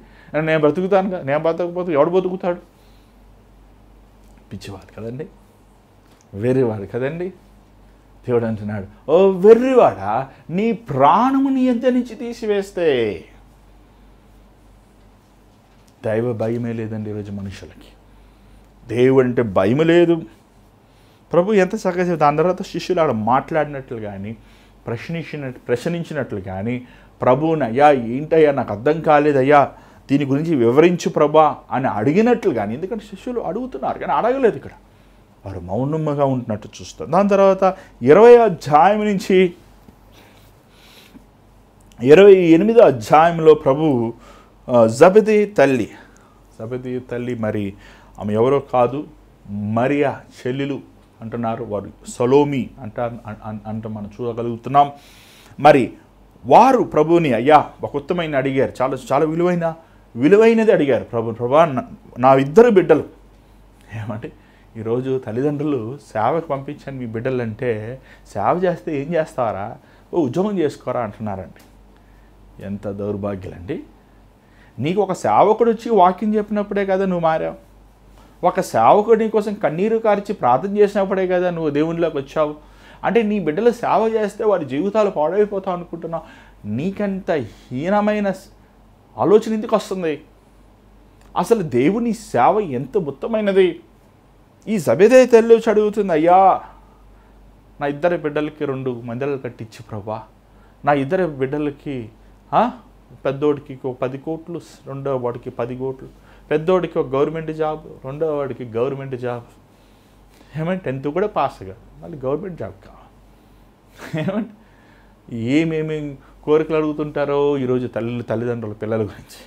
నేను బ్రతుకుతాను కదా. నేను బ్రతకపోతే ఎవడు బతుకుతాడు? పిచ్చివాడు కదండి, వేరేవాడు కదండి. దేవుడు అంటున్నాడు, ఓ వెర్రివాడా, నీ ప్రాణము నీ ఎంత నుంచి తీసివేస్తే. దైవ భయమే లేదండి ఈరోజు మనుషులకి. దేవుడు అంటే భయం లేదు. ప్రభు ఎంత చక్కగా చెప్తే దాని తర్వాత శిష్యులు ఆడ మాట్లాడినట్లు కానీ, ప్రశ్నించినట్లు కానీ, ప్రభువుని అయ్యా ఏంటయ్యా నాకు అర్థం కాలేదయ్యా, దీని గురించి వివరించు ప్రభా అని అడిగినట్లు కానీ, ఎందుకంటే శిష్యులు అడుగుతున్నారు కానీ అడగలేదు. ఇక్కడ వారు మౌనంగా ఉంటున్నట్టు చూస్తారు. దాని తర్వాత 20వ అధ్యాయం నుంచి 28వ అధ్యాయంలో ప్రభు జబెదీ తల్లి మరి ఆమె ఎవరో కాదు, మరియా చెల్లెలు అంటున్నారు, వారు సలోమి అంట మనం చూడగలుగుతున్నాం. మరి వారు ప్రభుని అయ్యా ఒక ఉత్తమైన అడిగారు, చాలా చాలా విలువైనది అడిగారు. ప్రభా నా 2 బిడ్డలు. ఏమంటే ఈరోజు తల్లిదండ్రులు సేవకు పంపించండి మీ బిడ్డలు అంటే, సేవ చేస్తే ఏం చేస్తారా, ఉద్యోగం చేసుకోరా అంటున్నారండి. ఎంత దౌర్భాగ్యులండి. నీకు ఒక సేవకుడు వచ్చి వాక్యం చెప్పినప్పుడే కదా నువ్వు మారావు. ఒక సేవకుడు నీ కోసం కన్నీరు కార్చి ప్రార్థన చేసినప్పుడే కదా నువ్వు దేవునిలోకి వచ్చావు. అంటే నీ బిడ్డలు సేవ చేస్తే వారి జీవితాలు పాడైపోతావు అనుకుంటున్నావు. నీకంత హీనమైన ఆలోచన ఎందుకు వస్తుంది? అసలు దేవుని సేవ ఎంత ఉత్తమైనది. ఈ జబెదీ తల్లి అడుగుతుంది, అయ్యా నా 2 బిడ్డలకి 2 మందిరాలు కట్టించి ప్రభా, నా 2 బిడ్డలకి పెద్దోడికి 10 కోట్లు, రెండో వాడికి 10 కోట్లు, పెద్దోడికి ఒక గవర్నమెంట్ జాబ్, రెండో వాడికి గవర్నమెంట్ జాబ్. ఏమంటే 10th కూడా పాస్ కాదు, మళ్ళీ గవర్నమెంట్ జాబ్ కావాలి. ఏమంటే ఏమేమి కోరికలు అడుగుతుంటారో ఈరోజు తల్లిదండ్రుల పిల్లల గురించి.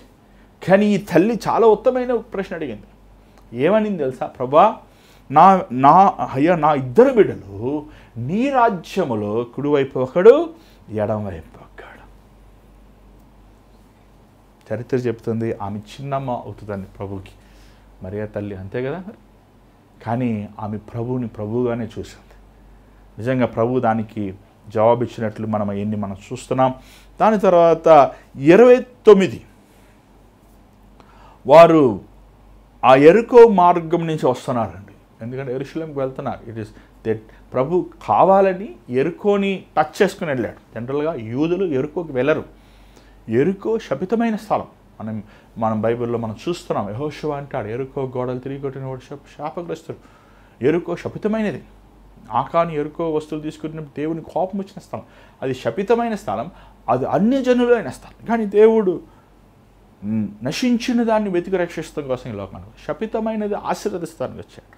కానీ ఈ తల్లి చాలా ఉత్తమైన ప్రశ్న అడిగింది. ఏమనింది తెలుసా? ప్రభా, నా ఇద్దరు బిడ్డలు నీ రాజ్యములో కుడివైపు ఒకడు, ఎడమవైపు ఒకడు. చరిత్ర చెప్తుంది ఆమె చిన్నమ్మ అవుతుందని ప్రభుకి. మరియా తల్లి అంతే కదా మరి. కానీ ఆమె ప్రభువుని ప్రభువుగానే చూసింది. నిజంగా ప్రభు దానికి జవాబిచ్చినట్లు మనం చూస్తున్నాం. దాని తర్వాత 29 వారు ఆ యెరికో మార్గం నుంచి వస్తున్నారండి. ఎందుకంటే యెరూషలేంకి వెళ్తున్నారు. ఇట్ ఈస్ దట్ ప్రభు కావాలని యెరికోని టచ్ చేసుకుని వెళ్ళాడు. జనరల్గా యూదులు యెరికోకి వెళ్ళరు. యెరికో శపితమైన స్థలం. మనం బైబిల్లో మనం చూస్తున్నాం. యెహోషువ అంటాడు, యెరికో గోడలు తిరిగి కొట్టినవాడు శాపగ్రస్తుడు. యెరికో శపితమైనది. ఆకాని యెరికో వస్తువులు తీసుకుంటున్నప్పుడు దేవుని కోపం వచ్చిన స్థలం. అది శపితమైన స్థలం, అది అన్యజనులైన స్థలం. కానీ దేవుడు నశించిన దాన్ని వెతికి రక్షిస్తాం కోసం ఈ లోకానికి, శపితమైనది ఆశీర్వదిస్తానికి వచ్చాడు,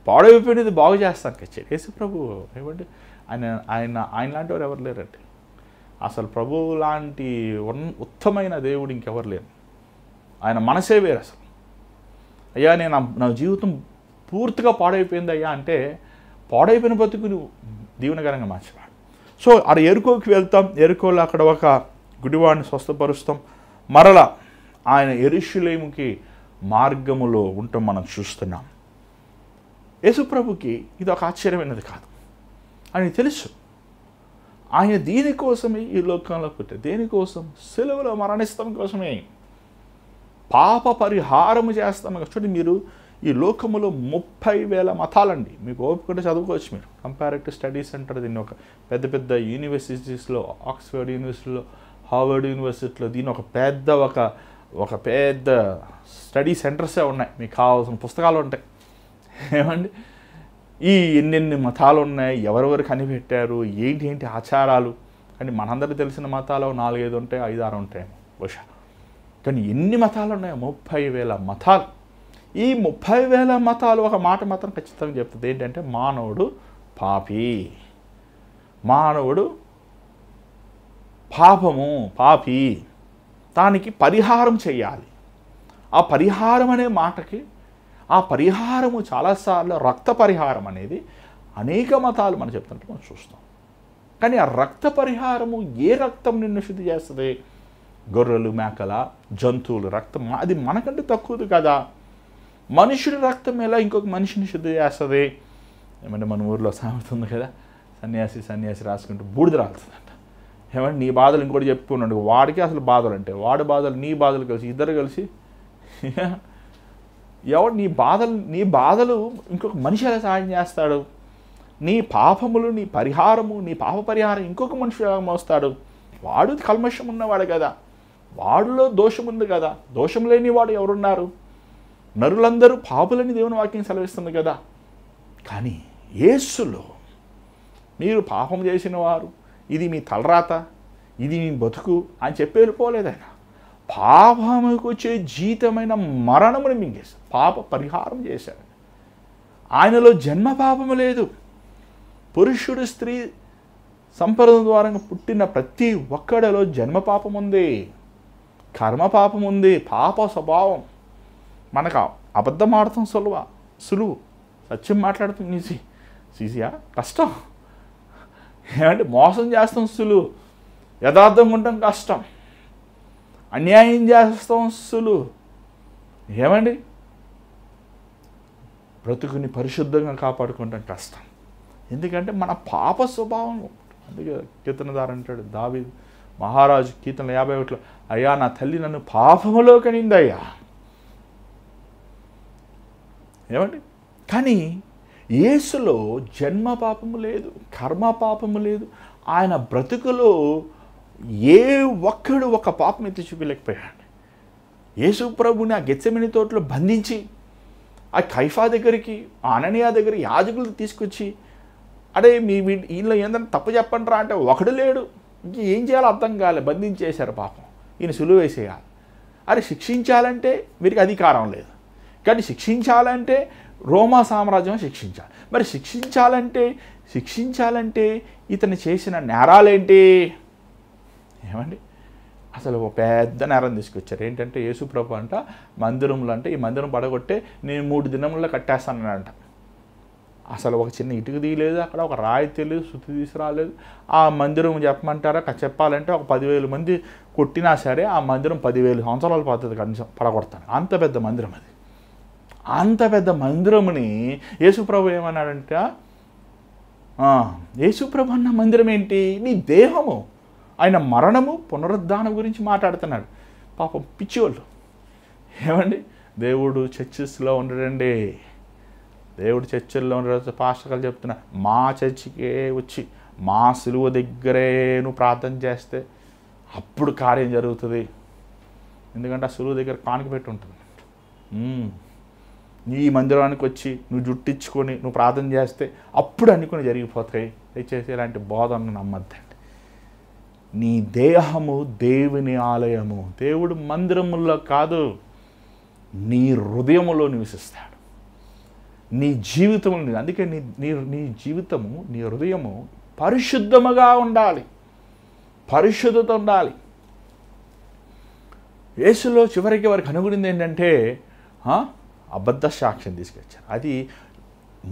పాడైపోయినది బాగు చేస్తానికి వచ్చాడు. యేసు ప్రభు ఏమంటే ఆయన లాంటి వారు ఎవరు లేరండి. అసలు ప్రభువు లాంటి ఉత్తమైన దేవుడు ఇంకెవరు లేరు. ఆయన మనసే వేరు. అసలు అయ్యా నేను నా జీవితం పూర్తిగా పాడైపోయింది అయ్యా అంటే పాడైపోయిన బతుకుని దీవెనకరంగా మార్చేవాడు. సో అక్కడ యెరికోకి వెళ్తాం. యెరికోలో అక్కడ ఒక గుడివాడిని స్వస్థపరుస్తాం. మరలా ఆయన యెరూషలేముకి మార్గములో ఉండటం మనం చూస్తున్నాం. యేసుప్రభుకి ఇది ఒక ఆశ్చర్యమైనది కాదు. ఆయన తెలుసు ఆయన దీనికోసమే ఈ లోకంలో పుట్టారు. దేనికోసం? సిలువలో మరణిస్తాం కోసమే, పాప పరిహారము చేస్తాం. చూడండి, మీరు ఈ లోకములో 30,000 మతాలండి. మీకు ఓపిక చదువుకోవచ్చు. మీరు కంపారిటివ్ స్టడీస్ అంటారు దీన్ని. ఒక పెద్ద పెద్ద యూనివర్సిటీస్లో, ఆక్స్ఫర్డ్ యూనివర్సిటీలో, హార్వర్డ్ యూనివర్సిటీలో దీన్ని ఒక పెద్ద స్టడీ సెంటర్సే ఉన్నాయి. మీకు కావాల్సిన పుస్తకాలు ఉంటాయి. ఏమండి, ఈ ఎన్నెన్ని మతాలు ఉన్నాయి, ఎవరెవరు కనిపెట్టారు, ఏంటి ఆచారాలు. కానీ మనందరికీ తెలిసిన మతాలు 4-5 ఉంటాయి, 5-6 ఉంటాయి బహుశా. కానీ ఎన్ని మతాలు ఉన్నాయో? 30,000 మతాలు. ఈ 30,000 మతాలు ఒక మాట మాత్రం ఖచ్చితంగా చెప్తుంది. ఏంటంటే మానవుడు పాపి, మానవుడు పాపి, దానికి పరిహారం చెయ్యాలి. ఆ పరిహారం అనే మాటకి, ఆ పరిహారము చాలాసార్లు రక్త పరిహారం అనేది అనేక మతాలు మనం చెప్తుంటే మనం చూస్తాం. కానీ ఆ రక్త పరిహారము ఏ రక్తం నిన్ను శుద్ధి చేస్తుంది? గొర్రెలు, మేకల, జంతువులు రక్తం. అది మనకంటే తక్కువది కదా. మనుషుడి రక్తం ఎలా ఇంకొక మనిషిని శుద్ధి చేస్తుంది? ఏమంటే మన ఊర్లో సామెత ఉంది కదా, సన్యాసి రాసుకుంటూ బూడిద రాలుతుందంట. ఏమంటే నీ బాధలు ఇంకోటి చెప్పుకున్నాడు, వాడికి అసలు బాధలు అంటే వాడి బాధలు నీ బాధలు కలిసి ఇద్దరు కలిసి ఎవడు నీ బాధలు ఇంకొక మనిషి ఎలా సహాయం చేస్తాడు? నీ పాపములు, నీ పరిహారము, నీ పాప పరిహారం ఇంకొక మనిషి ఎలా మోస్తాడు? వాడు కల్మషం ఉన్నవాడు కదా, వాడిలో దోషం ఉంది కదా. దోషం లేని వాడు ఎవరున్నారు? నరులందరూ పాపులని దేవుని వాక్యం సెలవిస్తుంది కదా. కానీ యేసులో మీరు పాపం చేసిన వారు, ఇది మీ తలరాత, ఇది మీ బతుకు అని చెప్పి వెళ్ళిపోలేదు. ఆయన పాపముకు వచ్చే జీతమైన మరణముని మింగేశాడు, పాప పరిహారం చేశాడు. ఆయనలో జన్మ పాపము లేదు. పురుషుడు స్త్రీ సంపద ద్వారా పుట్టిన ప్రతి ఒక్కడిలో జన్మ పాపం ఉంది, కర్మ పాపం ఉంది, పాప స్వభావం. మనకు అబద్ధం ఆడటం సులువు, సత్యం మాట్లాడటం ఈజీయా? కష్టం. ఏమంటే మోసం చేస్తాం సులువు, యథార్థంగా ఉండటం కష్టం, అన్యాయం చేస్తాం సులువు. ఏమండి, బ్రతుకుని పరిశుద్ధంగా కాపాడుకుంటాం కష్టం. ఎందుకంటే మన పాప స్వభావం. అందుకే కీర్తనదారు అంటాడు, దావీదు మహారాజు కీర్తన 51లో, అయ్యా నా తల్లి నన్ను పాపములో కనిందయ్యా. ఏమండి, కానీ యేసులో జన్మ పాపము లేదు, కర్మ పాపము లేదు. ఆయన బ్రతుకులో ఏ ఒక్కడు ఒక పాపం ఎత్తి చూపలేకపోయాడు. యేసు ప్రభుని ఆ గెత్సెమని తోటలో బంధించి ఆ కైఫా దగ్గరికి, ఆ అననీయా దగ్గర యాజకులు తీసుకొచ్చి, అడే మీ వీళ్ళు ఏంటంటే తప్పు చెప్పండి రా అంటే ఒకడు లేడు. ఇంక ఏం చేయాలో అర్థం కాలే, బంధించేశారు పాపం. ఈయన సులువు వేసేయాలి. అరే శిక్షించాలంటే వీరికి అధికారం లేదు, కానీ శిక్షించాలంటే రోమా సామ్రాజ్యం శిక్షించాలి. మరి శిక్షించాలంటే ఇతను చేసిన నేరాలేంటి? ఏమండి, అసలు ఒక పెద్ద నేరం తీసుకొచ్చారు. ఏంటంటే యేసుప్రభు అంట మందిరంలో అంటే ఈ మందిరం పడగొట్టే నేను 3 దినముల్లో కట్టేస్తానంట. అసలు ఒక చిన్న ఇటుక తీయలేదు, అక్కడ ఒక రాయి తెలియదు, శుద్ధి తీసుకురాలేదు. ఆ మందిరం చెప్పమంటారా? చెప్పాలంటే ఒక 10,000 మంది కొట్టినా సరే ఆ మందిరం 10,000 సంవత్సరాల పద్ధతి కనీసం పడగొడతాను. అంత పెద్ద మందిరం అది. అంత పెద్ద మందిరముని యేసుప్రభు ఏమన్నాడంటే, యేసుప్రభు అన్న మందిరం ఏంటి? నీ దేహము, ఆయన మరణము పునరుద్ధానం గురించి మాట్లాడుతున్నాడు. పాపం పిచ్చివాళ్ళు. ఏమండి, దేవుడు చర్చెస్లో ఉండడండి. దేవుడు చర్చిల్లో ఉండే పాస్టర్లు చెప్తున్నా, మా చర్చికే వచ్చి మా సిలువ దగ్గరే నువ్వు ప్రార్థన చేస్తే అప్పుడు కార్యం జరుగుతుంది. ఎందుకంటే ఆ సిలువ దగ్గర కానుక పెట్టి ఉంటుంది. ఈ మందిరానికి వచ్చి నువ్వు జుట్టించుకొని నువ్వు ప్రార్థన చేస్తే అప్పుడు అనుకుని జరిగిపోతాయి. దయచేసి ఇలాంటి బోధనను నమ్మద్దండి. నీ దేహము దేవుని ఆలయము. దేవుడు మందిరముల్లో కాదు, నీ హృదయములో నివసిస్తాడు. నీ జీవితంలో, అందుకే నీ జీవితము, నీ హృదయము పరిశుద్ధముగా ఉండాలి, పరిశుద్ధత ఉండాలి. యేసులో చివరికి వారికి అనుగుణింది ఏంటంటే అబద్ధ సాక్ష్యం తీసుకొచ్చారు. అది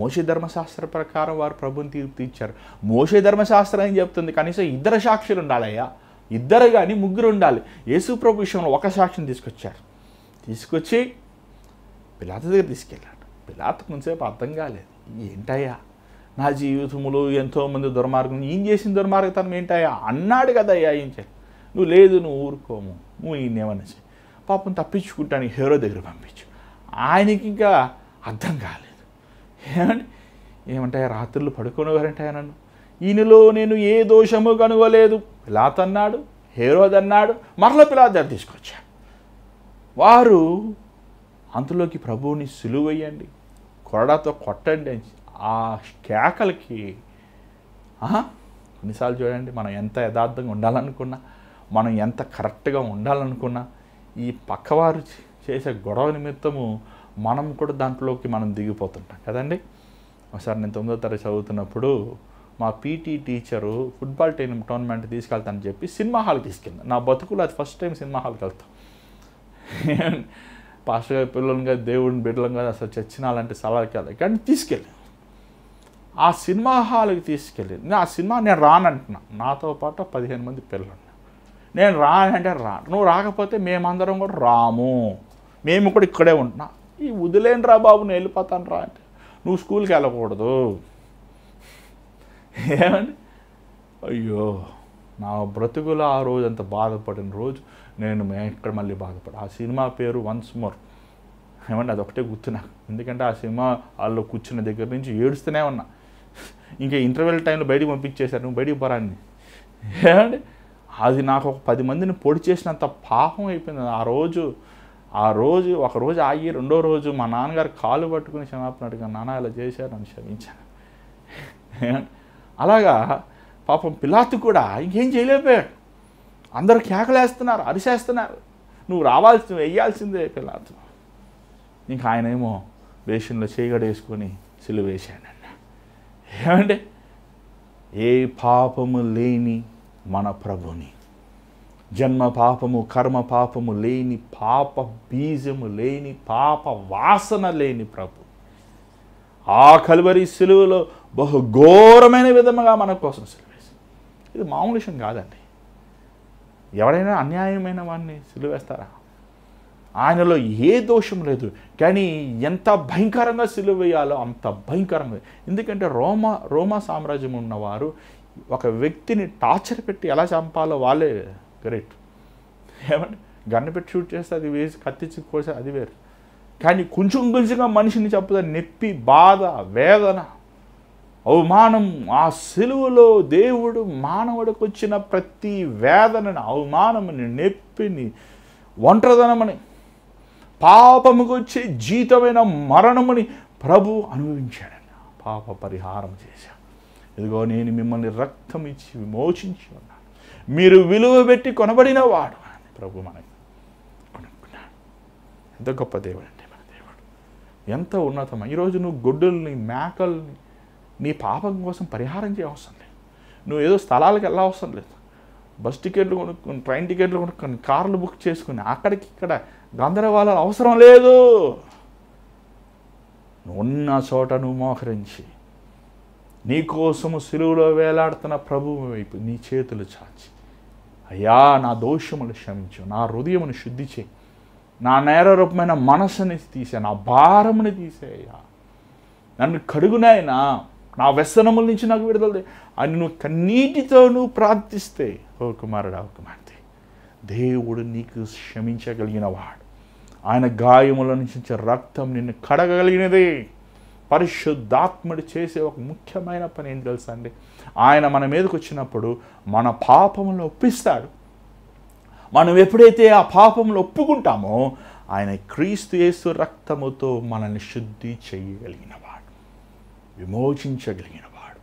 మోషే ధర్మశాస్త్ర ప్రకారం వారు ప్రభుని తీర్పిచ్చారు. మోషే ధర్మశాస్త్రం ఏం చెప్తుంది? కనీసం 2 సాక్షులు ఉండాలయ్యా, 2 కానీ 3 ఉండాలి. యేసు ప్రభు విషయంలో ఒక సాక్ష్యం తీసుకొచ్చారు. తీసుకొచ్చి పిలాతు దగ్గర తీసుకెళ్ళాడు. పిలాతుకు కొంచెంసేపు అర్థం కాలేదు. ఏంటయ్యా, నా జీవితంలో ఎంతోమంది దుర్మార్గం, ఏం చేసిన దుర్మార్గతనం ఏంటయ్యా అన్నాడు కదయ్యా. ఏం చేయాలి? నువ్వు లేదు, నువ్వు ఊరుకోము, నువ్వు ఈయనేమనేసి పాపం తప్పించుకుంటాను హీరో దగ్గర పంపించు. ఆయనకి ఇంకా అర్థం కాలేదు. ఏమంటాయా, రాత్రులు పడుకునేవారంటాయా నన్ను, ఈయనలో నేను ఏ దోషము కనుగోలేదు. పిలాతు అన్నాడు, హేరోదు అన్నాడు, మరల పిలాతు దగ్గర తీసుకొచ్చాడు. వారు అంతలోకి ప్రభువుని సిలువేయండి, కొరడాతో కొట్టండి. ఆ కేకలకి కొన్నిసార్లు చూడండి, మనం ఎంత యథార్థంగా ఉండాలనుకున్నా, మనం ఎంత కరెక్ట్గా ఉండాలనుకున్నా, ఈ పక్కవారు చేసే గొడవ నిమిత్తము మనం కూడా దాంట్లోకి మనం దిగిపోతుంటాం కదండి. ఒకసారి నేను 9వ తరగతి చదువుతున్నప్పుడు మా పీటీ టీచరు ఫుట్బాల్ టోర్నమెంట్ తీసుకెళ్తానని చెప్పి సినిమా హాల్కి తీసుకెళ్ళాను. నా బతుకులో అది ఫస్ట్ టైం సినిమా హాల్కి వెళ్తాం. పాస్టర్ గారి పిల్లలుగా, దేవుడిని బిడ్డలంగా అసలు చచ్చినాలంటే సలహాకి వెళ్ళాలి, కానీ తీసుకెళ్ళాను. ఆ సినిమా హాల్కి తీసుకెళ్ళి ఆ సినిమా నేను రానంటున్నా. నాతో పాటు 15 మంది పిల్లలు. నేను రానంటే నువ్వు రాకపోతే మేమందరం కూడా రాము, మేము కూడా ఇక్కడే ఉంటున్నా. ఈ వదిలేను రా బాబు, నేను వెళ్ళిపోతాను రా అంటే, నువ్వు స్కూల్కి వెళ్ళకూడదు. ఏమండి, అయ్యో నా బ్రతుకులో ఆ రోజు అంత బాధపడిన రోజు నేను ఇక్కడ మళ్ళీ బాధపడి. ఆ సినిమా పేరు వన్స్ మోర్. ఏమంటే అదొకటే గుర్తు నాకు. ఎందుకంటే ఆ సినిమా వాళ్ళు కూర్చున్న దగ్గర నుంచి ఏడుస్తూనే ఉన్నా. ఇంకా ఇంటర్వెల్ టైంలో బయటికి పంపించేశారు, నువ్వు బయటికి పోరాన్ని. ఏమండి, అది నాకు ఒక 10 మందిని పొడి చేసినంత పాపం అయిపోయింది. ఆ రోజు ఒకరోజు ఆగి 2వ రోజు మా నాన్నగారు కాలు పట్టుకుని క్షమాపణ అడిగాను, నాన్న ఇలా చేశారు, నన్ను క్షమించాను. అలాగా పాపం పిలాతు కూడా ఇంకేం చేయలేకపోయాడు. అందరూ కేకలేస్తున్నారు, అరిసేస్తున్నారు, నువ్వు వెయ్యాల్సిందే పిలాతు. ఇంకా ఆయనేమో వేషంలో చేయగడేసుకొని సిలువ వేశాడన్న. ఏమంటే, ఏ పాపము లేని మన ప్రభుని, జన్మ పాపము కర్మ పాపము లేని, పాప బీజము లేని, పాప వాసన లేని ప్రభు ఆ కల్వరి సిలువలో బహుఘోరమైన విధముగా మన కోసం సిలువేసి. ఇది మామూలు విషయం కాదండి. ఎవరైనా అన్యాయమైన వాడిని సిలువేస్తారా? ఆయనలో ఏ దోషం లేదు, కానీ ఎంత భయంకరంగా సిలువ వేయాలో అంత భయంకరంగా. ఎందుకంటే రోమా సామ్రాజ్యం ఉన్నవారు ఒక వ్యక్తిని టార్చర్ పెట్టి ఎలా చంపాలో వాళ్ళే గ్రేట్. ఏమంటే గన్ను పెట్టి షూట్ చేస్తే అది వేసి కత్తిచ్చి కోసి అది వేరు, కానీ కొంచెం కొంచెంగా మనిషిని చంపుతా నొప్పి, బాధ, వేదన, అవమానం. ఆ సిలువలో దేవుడు మానవుడికి వచ్చిన ప్రతి వేదనని, అవమానముని, నొప్పిని, ఒంటరిదనమని, పాపముకు వచ్చే జీతమైన మరణముని ప్రభు అనుభవించాడని పాప పరిహారం చేశాడు. ఇదిగో నేను మిమ్మల్ని రక్తం ఇచ్చి విమోచించి ఉన్నాను, మీరు విలువ పెట్టి కొనబడిన వాడు అని ప్రభు మనకి కొనుక్కున్నాడు. ఎంత గొప్ప దేవుడు అంటే మన దేవుడు. ఎంత ఉన్నతమా. ఈరోజు నువ్వు గొడ్డుల్ని, మేకల్ని నీ పాపం కోసం పరిహారం చేయవసరం లేదు. నువ్వు ఏదో స్థలాలకు వెళ్ళవసరం లేదు. బస్ టికెట్లు కొనుక్కొని, ట్రైన్ టికెట్లు కొనుక్కొని, కార్లు బుక్ చేసుకుని అక్కడికి ఇక్కడ గందరగోళాలు అవసరం లేదు. నువ్వు ఉన్న చోట నువ్వు మోకరించి నీ కోసము సిలువలో వేలాడుతున్న ప్రభువు వైపు నీ చేతులు చాచి, అయ్యా నా దోషములు క్షమించు, నా హృదయమును శుద్ధి చేయి, నా నేరరూపమైన మనసుని తీసే, నా భారముని తీసేయ్యా, నన్ను కడుగునాయనా, నా వ్యసనముల నుంచి నాకు విడుదల అని నువ్వు కన్నీటితో నువ్వు ప్రార్థిస్తే, ఓ కుమారుడా, ఓ కుమార్తె, దేవుడు నీకు క్షమించగలిగిన వాడు. ఆయన గాయముల నుంచి రక్తం నిన్ను కడగగలిగినది. పరిశుద్ధాత్ముడు చేసే ఒక ముఖ్యమైన పని ఏంటి తెలుసా అండి? ఆయన మన మీదకి వచ్చినప్పుడు మన పాపములను ఒప్పిస్తాడు. మనం ఎప్పుడైతే ఆ పాపములు ఒప్పుకుంటామో ఆయన క్రీస్తు యేసు రక్తముతో మనల్ని శుద్ధి చేయగలిగినవాడు, విమోచించగలిగినవాడు,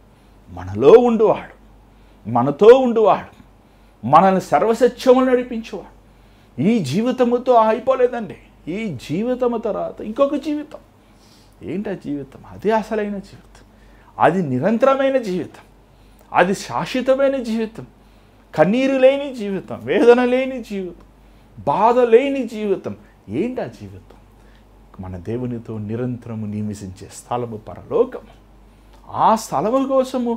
మనలో ఉండువాడు, మనతో ఉండువాడు, మనల్ని సర్వసత్యములు నడిపించేవాడు. ఈ జీవితముతో అయిపోలేదండి. ఈ జీవితము తర్వాత ఇంకొక జీవితం. ఏంటి ఆ జీవితం? అది అసలైన జీవితం, అది నిరంతరమైన జీవితం, అది శాశ్వతమైన జీవితం, కన్నీరు లేని జీవితం, వేదన లేని జీవితం, బాధ లేని జీవితం. ఏంటి ఆ జీవితం? మన దేవునితో నిరంతరము నివసించే స్థలము పరలోకము. ఆ స్థలము కోసము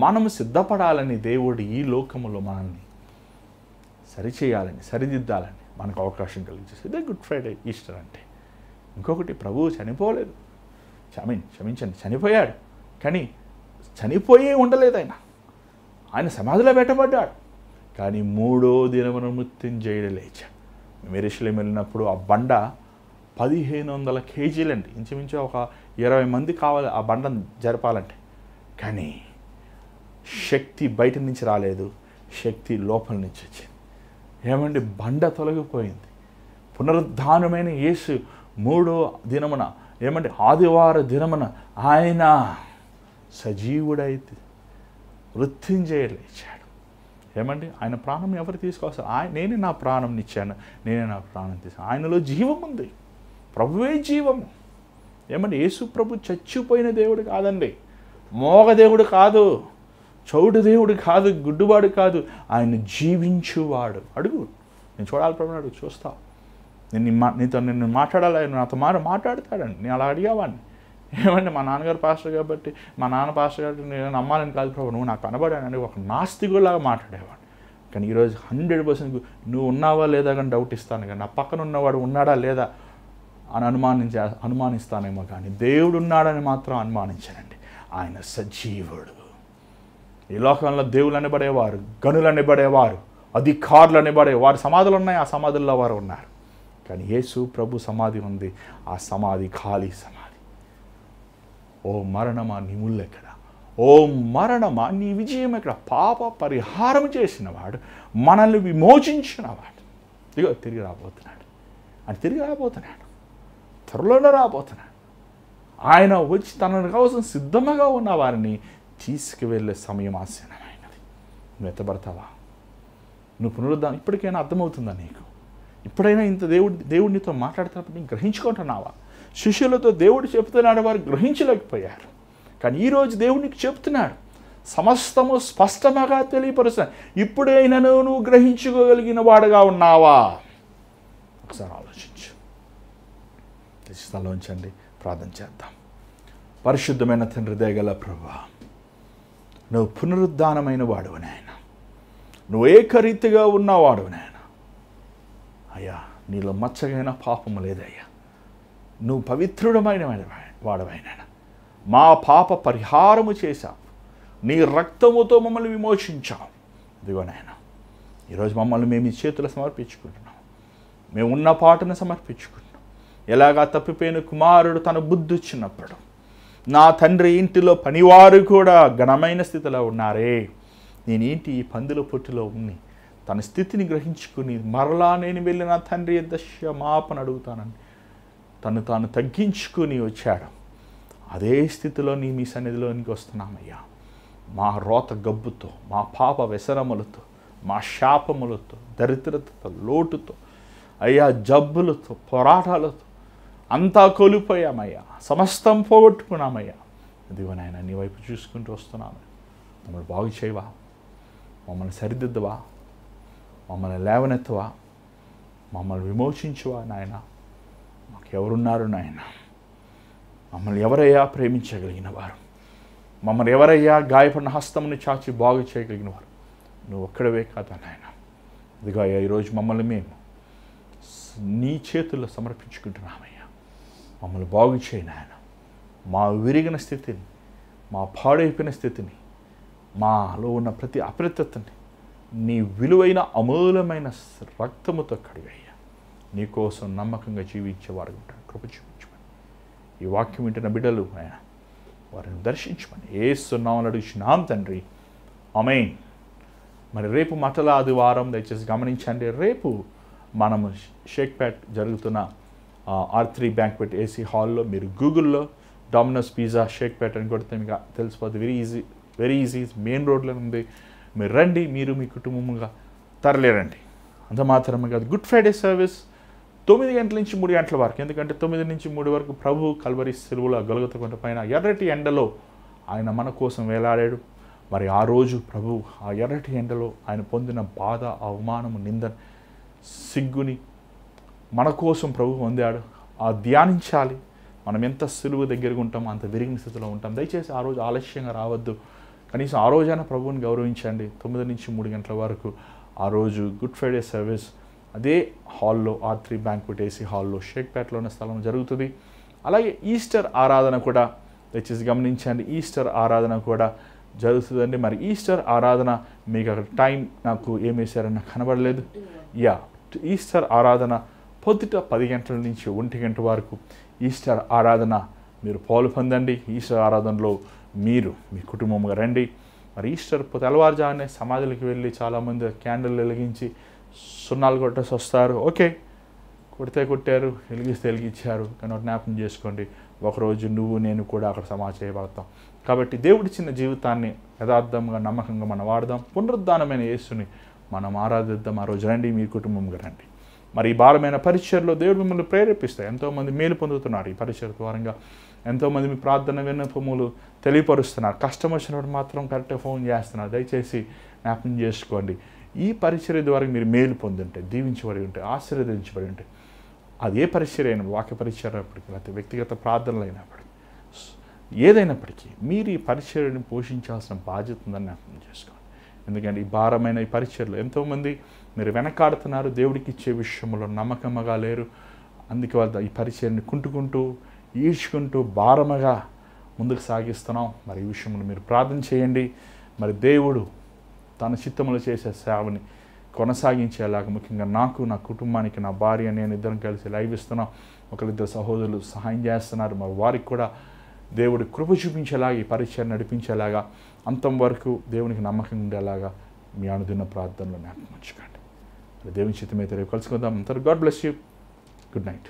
మనము సిద్ధపడాలని దేవుడు ఈ లోకములో మనల్ని సరిచేయాలని, సరిదిద్దాలని మనకు అవకాశం కలిగించేసి ఇదే గుడ్ ఫ్రైడే, ఈస్టర్ అంటే. ఇంకొకటి, ప్రభువు చనిపోలేదు, క్షమించండి, చనిపోయాడు, కానీ చనిపోయే ఉండలేదు. ఆయన సమాధిలో పెట్టబడ్డాడు, కానీ 3వ దినమున మృత్యుంజయుడు లేచాడు. మేము యెరూషలేము వెళ్ళినప్పుడు ఆ బండ 1500 కేజీలండి, ఇంచుమించు ఒక 20 మంది కావాలి ఆ బండను జరపాలంటే. కానీ శక్తి బయట నుంచి రాలేదు, శక్తి లోపల నుంచి వచ్చింది. ఏమండి, బండ తొలగిపోయింది. పునరుద్ధానమైన యేసు 3వ దినమున, ఏమంటే ఆదివార దినమున ఆయన సజీవుడైతే మృత్యుంజయ లేచాడు. ఏమండి, ఆయన ప్రాణం ఎవరు తీసుకోవాలి? నేనే నా ప్రాణం ఇచ్చాను, నేనే నా ప్రాణం తీసాను. ఆయనలో జీవం ఉంది, ప్రభువే జీవము. ఏమండి, యేసు ప్రభు చచ్చిపోయిన దేవుడు కాదండి, మోగ దేవుడు కాదు, చౌడు దేవుడు కాదు, గుడ్డువాడు కాదు, ఆయన జీవించువాడు. అడుగు, నేను చూడాలి ప్రభు, అడుగు, చూస్తా. నిన్ను మాట్లాడాలి, ఆయన నాతో మాట్లాడతాడండి. నేను అలా అడిగేవాడిని. ఏమంటే మా నాన్నగారు పాస్టర్ కాబట్టి, మా నాన్న పాస్టర్ కాబట్టి నేను నమ్మాలని కాదు ప్రభు, నువ్వు నాకు కనబడానని ఒక నాస్తికులాగా మాట్లాడేవాడిని. కానీ ఈరోజు 100% నువ్వు ఉన్నావా లేదా కానీ డౌట్ ఇస్తాను, కానీ నా పక్కన ఉన్నవాడు ఉన్నాడా లేదా అని అనుమానిస్తానేమో, కానీ దేవుడు ఉన్నాడని మాత్రం అనుమానించానండి. ఆయన సజీవుడు. ఈ లోకంలో దేవుళ్ళు అనబడేవారు, గనులు అనబడేవారు, అధికారులు అనబడేవారు సమాధులు ఉన్నాయి, ఆ సమాధుల్లో వారు ఉన్నారు. కానీ యేసు ప్రభు సమాధి ఉంది, ఆ సమాధి ఖాళీ సమాధి. ఓ మరణమా నీ ముళ్ళు ఎక్కడ? ఓ మరణమా నీ విజయం ఎక్కడ? పాప పరిహారం చేసినవాడు, మనల్ని విమోచించినవాడు ఇదిగో తిరిగి రాబోతున్నాడు. అని తిరిగి రాబోతున్నాడు, త్వరలోనే రాబోతున్నాడు. ఆయన వచ్చి తన కోసం సిద్ధంగా ఉన్న వారిని తీసుకువెళ్ళే సమయం ఆసన్నమైనది. నువ్వు ఎత్తబడతావా? నువ్వు పునరుద్ధానం ఇప్పటికైనా అర్థమవుతుందా నీకు? ఇప్పుడైనా ఇంత దేవుడినితో మాట్లాడుతున్నప్పుడు నీకు గ్రహించుకుంటున్నావా? శిష్యులతో దేవుడు చెప్తున్నాడు, వారు గ్రహించలేకపోయారు. కానీ ఈరోజు దేవుడికి చెప్తున్నాడు, సమస్తము స్పష్టంగా తెలియపరుస్తాను. ఇప్పుడైనా నువ్వు గ్రహించుకోగలిగిన వాడుగా ఉన్నావా? ఒకసారి ఆలోచించు. స్థలంలోంచండి, ప్రార్థన చేద్దాం. పరిశుద్ధమైన తండ్రి, దయగల ప్రభువా, నువ్వు పునరుద్ధానమైన వాడువు నాయన, నువ్వు ఏకరీతిగా ఉన్నవాడు నాయన. అయ్యా, నీలో మచ్చగైన పాపము లేదయ్యా, నువ్వు పవిత్రుడమైన వాడవైన మా పాప పరిహారము చేశావు, నీ రక్తముతో మమ్మల్ని విమోచించావు. ఇదిగో నాయన, ఈరోజు మమ్మల్ని మేము ఈ చేతులు సమర్పించుకుంటున్నాం, మేము ఉన్న పాటను సమర్పించుకుంటున్నాం. ఎలాగా తప్పిపోయిన కుమారుడు తన బుద్ధి వచ్చినప్పుడు, నా తండ్రి ఇంటిలో పనివారు కూడా ఘనమైన స్థితిలో ఉన్నారే, నేనేంటి ఈ పందుల పొట్టులో ఉన్ని తన స్థితిని గ్రహించుకుని మరలా నేను వెళ్ళి నా తండ్రి క్షమాపణ అడుగుతానని తను తాను తగ్గించుకుని వచ్చాడు. అదే స్థితిలో మీ సన్నిధిలోనికి వస్తున్నామయ్యా. మా రోత గబ్బుతో, మా పాప వ్యసనములతో, మా శాపములతో, దరిద్రతతో, లోటుతో, అయ్యా జబ్బులతో, పోరాటాలతో, అంతా కోల్పోయామయ్యా, సమస్తం పోగొట్టుకున్నామయ్యా. ఇదిగో నాయన నీ వైపు చూసుకుంటూ వస్తున్నాను. మమ్మల్ని బాగు చేయవా, మమ్మల్ని సరిదిద్దవా, మమ్మల్ని లేవనెత్తవా, మమ్మల్ని విమోచించువా నాయన. మాకు ఎవరున్నారు నాయన? మమ్మల్ని ఎవరయ్యా ప్రేమించగలిగిన వారు? మమ్మల్ని ఎవరయ్యా గాయపడిన హస్తముని చాచి బాగు చేయగలిగిన వారు? నువ్వు ఒక్కడవే కాదా నాయన. ఇదిగో అయ్యా ఈరోజు మమ్మల్ని మేము నీ చేతుల్లో సమర్పించుకుంటున్నామయ్యా. మమ్మల్ని బాగు చేయి నాయన. మా విరిగిన స్థితిని, మా పాడైపోయిన స్థితిని, మాలో ఉన్న ప్రతి అప్రతిని నీ విలువైన అమూలమైన రక్తముతో కడిగయ్యా. నీకోసం నమ్మకంగా జీవించేవారు ఉంటారు. కృప చూపించమని ఈ వాక్యం వింటున్న బిడ్డలు ఆయన వారిని దర్శించమని యేసు నామములో అడుగుచున్నాం తండ్రి, ఆమేన్. మరి రేపు మటల ఆదివారం దయచేసి గమనించండి. రేపు మనము షేక్పేట్ జరుగుతున్న R3 బ్యాంక్వెట్ ఏసీ హాల్లో మీరు గూగుల్లో డామినోస్ పిజ్జా షేక్పేట్ అని కొడితే మీకు తెలిసిపోతుంది. వెరీ ఈజీ మెయిన్ రోడ్లో ఉంది. మీరు రండి, మీరు మీ కుటుంబంగా తరలిరండి. అంత మాత్రమే కాదు, గుడ్ ఫ్రైడే సర్వీస్ 9 గంటల నుంచి 3 గంటల వరకు. ఎందుకంటే 9 నుంచి 3 వరకు ప్రభు కల్వరి సిలువలో గొలగొతా కొండ పైన ఎర్రటి ఎండలో ఆయన మన కోసం వేలాడాడు. మరి ఆ రోజు ప్రభు ఆ ఎర్రటి ఎండలో ఆయన పొందిన బాధ, అవమానము, నింద, సిగ్గుని మన కోసం ప్రభు పొందాడు. ఆ ధ్యానించాలి. మనం ఎంత సులువు దగ్గరగా ఉంటామో అంత విరిగిన స్థితిలో ఉంటాం. దయచేసి ఆ రోజు ఆలస్యంగా రావద్దు. కనీసం ఆ రోజైనా ప్రభువుని గౌరవించండి. 9 నుంచి 3 గంటల వరకు ఆ రోజు గుడ్ ఫ్రైడే సర్వీస్ అదే హాల్లో R3 బ్యాంక్వెట్ ఏసీ హాల్లో షేక్పేటలో ఉన్న స్థలం జరుగుతుంది. అలాగే ఈస్టర్ ఆరాధన కూడా దయచేసి గమనించండి. ఈస్టర్ ఆరాధన కూడా జరుగుతుందండి. మరి ఈస్టర్ ఆరాధన మీకు అక్కడ టైం నాకు ఏం వేశారని నాకు కనబడలేదు. ఈస్టర్ ఆరాధన పొద్దుట 10 గంటల నుంచి 1 గంట వరకు ఈస్టర్ ఆరాధన మీరు పాలు పొందండి. ఈస్టర్ ఆరాధనలో మీరు మీ కుటుంబంగా రండి. మరి ఈస్టర్ తెల్లవారుజామునే సమాధులకు వెళ్ళి చాలామంది క్యాండిల్ వెలిగించి సున్నాలు కొట్టేసి వస్తారు. ఓకే, కొడితే కొట్టారు, వెలిగిస్తే వెలిగించారు, కానీ జ్ఞాపకం చేసుకోండి, ఒకరోజు నువ్వు నేను కూడా అక్కడ సమాధి చేయబడతాం. కాబట్టి దేవుడిచ్చిన జీవితాన్ని యథార్థంగా నమ్మకంగా మనం వాడదాం. పునరుద్ధానమైన యేసుని మనం ఆరాధిద్దాం. ఆ రోజు రండి, మీ కుటుంబంగా రండి. మరి ఈ భారమైన పరిచర్లో దేవుడు మిమ్మల్ని ప్రేరేపిస్తాయి. ఎంతోమంది మేలు పొందుతున్నారు ఈ పరిచర్ ద్వారంగా. ఎంతోమంది మీ ప్రార్థన విన్నపములు తెలియపరుస్తున్నారు. కష్టం వచ్చినప్పుడు మాత్రం కరెక్ట్గా ఫోన్ చేస్తున్నారు. దయచేసి జ్ఞాపకం చేసుకోండి, ఈ పరిచర్య ద్వారా మీరు మేలు పొందుంటే, దీవించబడి ఉంటే, ఆశీర్వదించబడి ఉంటే, అది ఏ పరిచర్య అయినప్పుడు, వాక్య పరిచర్య అయినప్పటికీ, లేకపోతే వ్యక్తిగత ప్రార్థనలు అయినప్పటికీ, ఏదైనప్పటికీ మీరు ఈ పరిచర్యను పోషించాల్సిన బాధ్యత ఉందని జ్ఞాపకం చేసుకోండి. ఎందుకంటే ఈ భారమైన ఈ పరిచర్యలో ఎంతోమంది మీరు వెనకాడుతున్నారు, దేవుడికి ఇచ్చే విషయంలో నమ్మకంగా లేరు. అందుకే వాళ్ళు ఈ పరిచర్యని కుంటుకుంటూ, ఈడ్చుకుంటూ భారముగా ముందుకు సాగిస్తున్నాం. మరి ఈ విషయంలో మీరు ప్రార్థన చేయండి. మరి దేవుడు తన చిత్తములో చేసే సేవని కొనసాగించేలాగా, ముఖ్యంగా నాకు, నా కుటుంబానికి, నా భార్య, నేను ఇద్దరం కలిసి లైవ్ ఇస్తున్నాం. ఒకరిద్దరు సహోదరులు సహాయం చేస్తున్నారు. మరి వారికి కూడా దేవుడి కృప చూపించేలాగా, ఈ పరిచయం నడిపించేలాగా, అంతం వరకు దేవునికి నమ్మకం ఉండేలాగా మీ అనుదిన ప్రార్థనలో జ్ఞాపకం ఉంచుకోండి. దేవుని చిత్తమైతే రేపు కలుసుకుందాం. అంతా God bless you. Good night.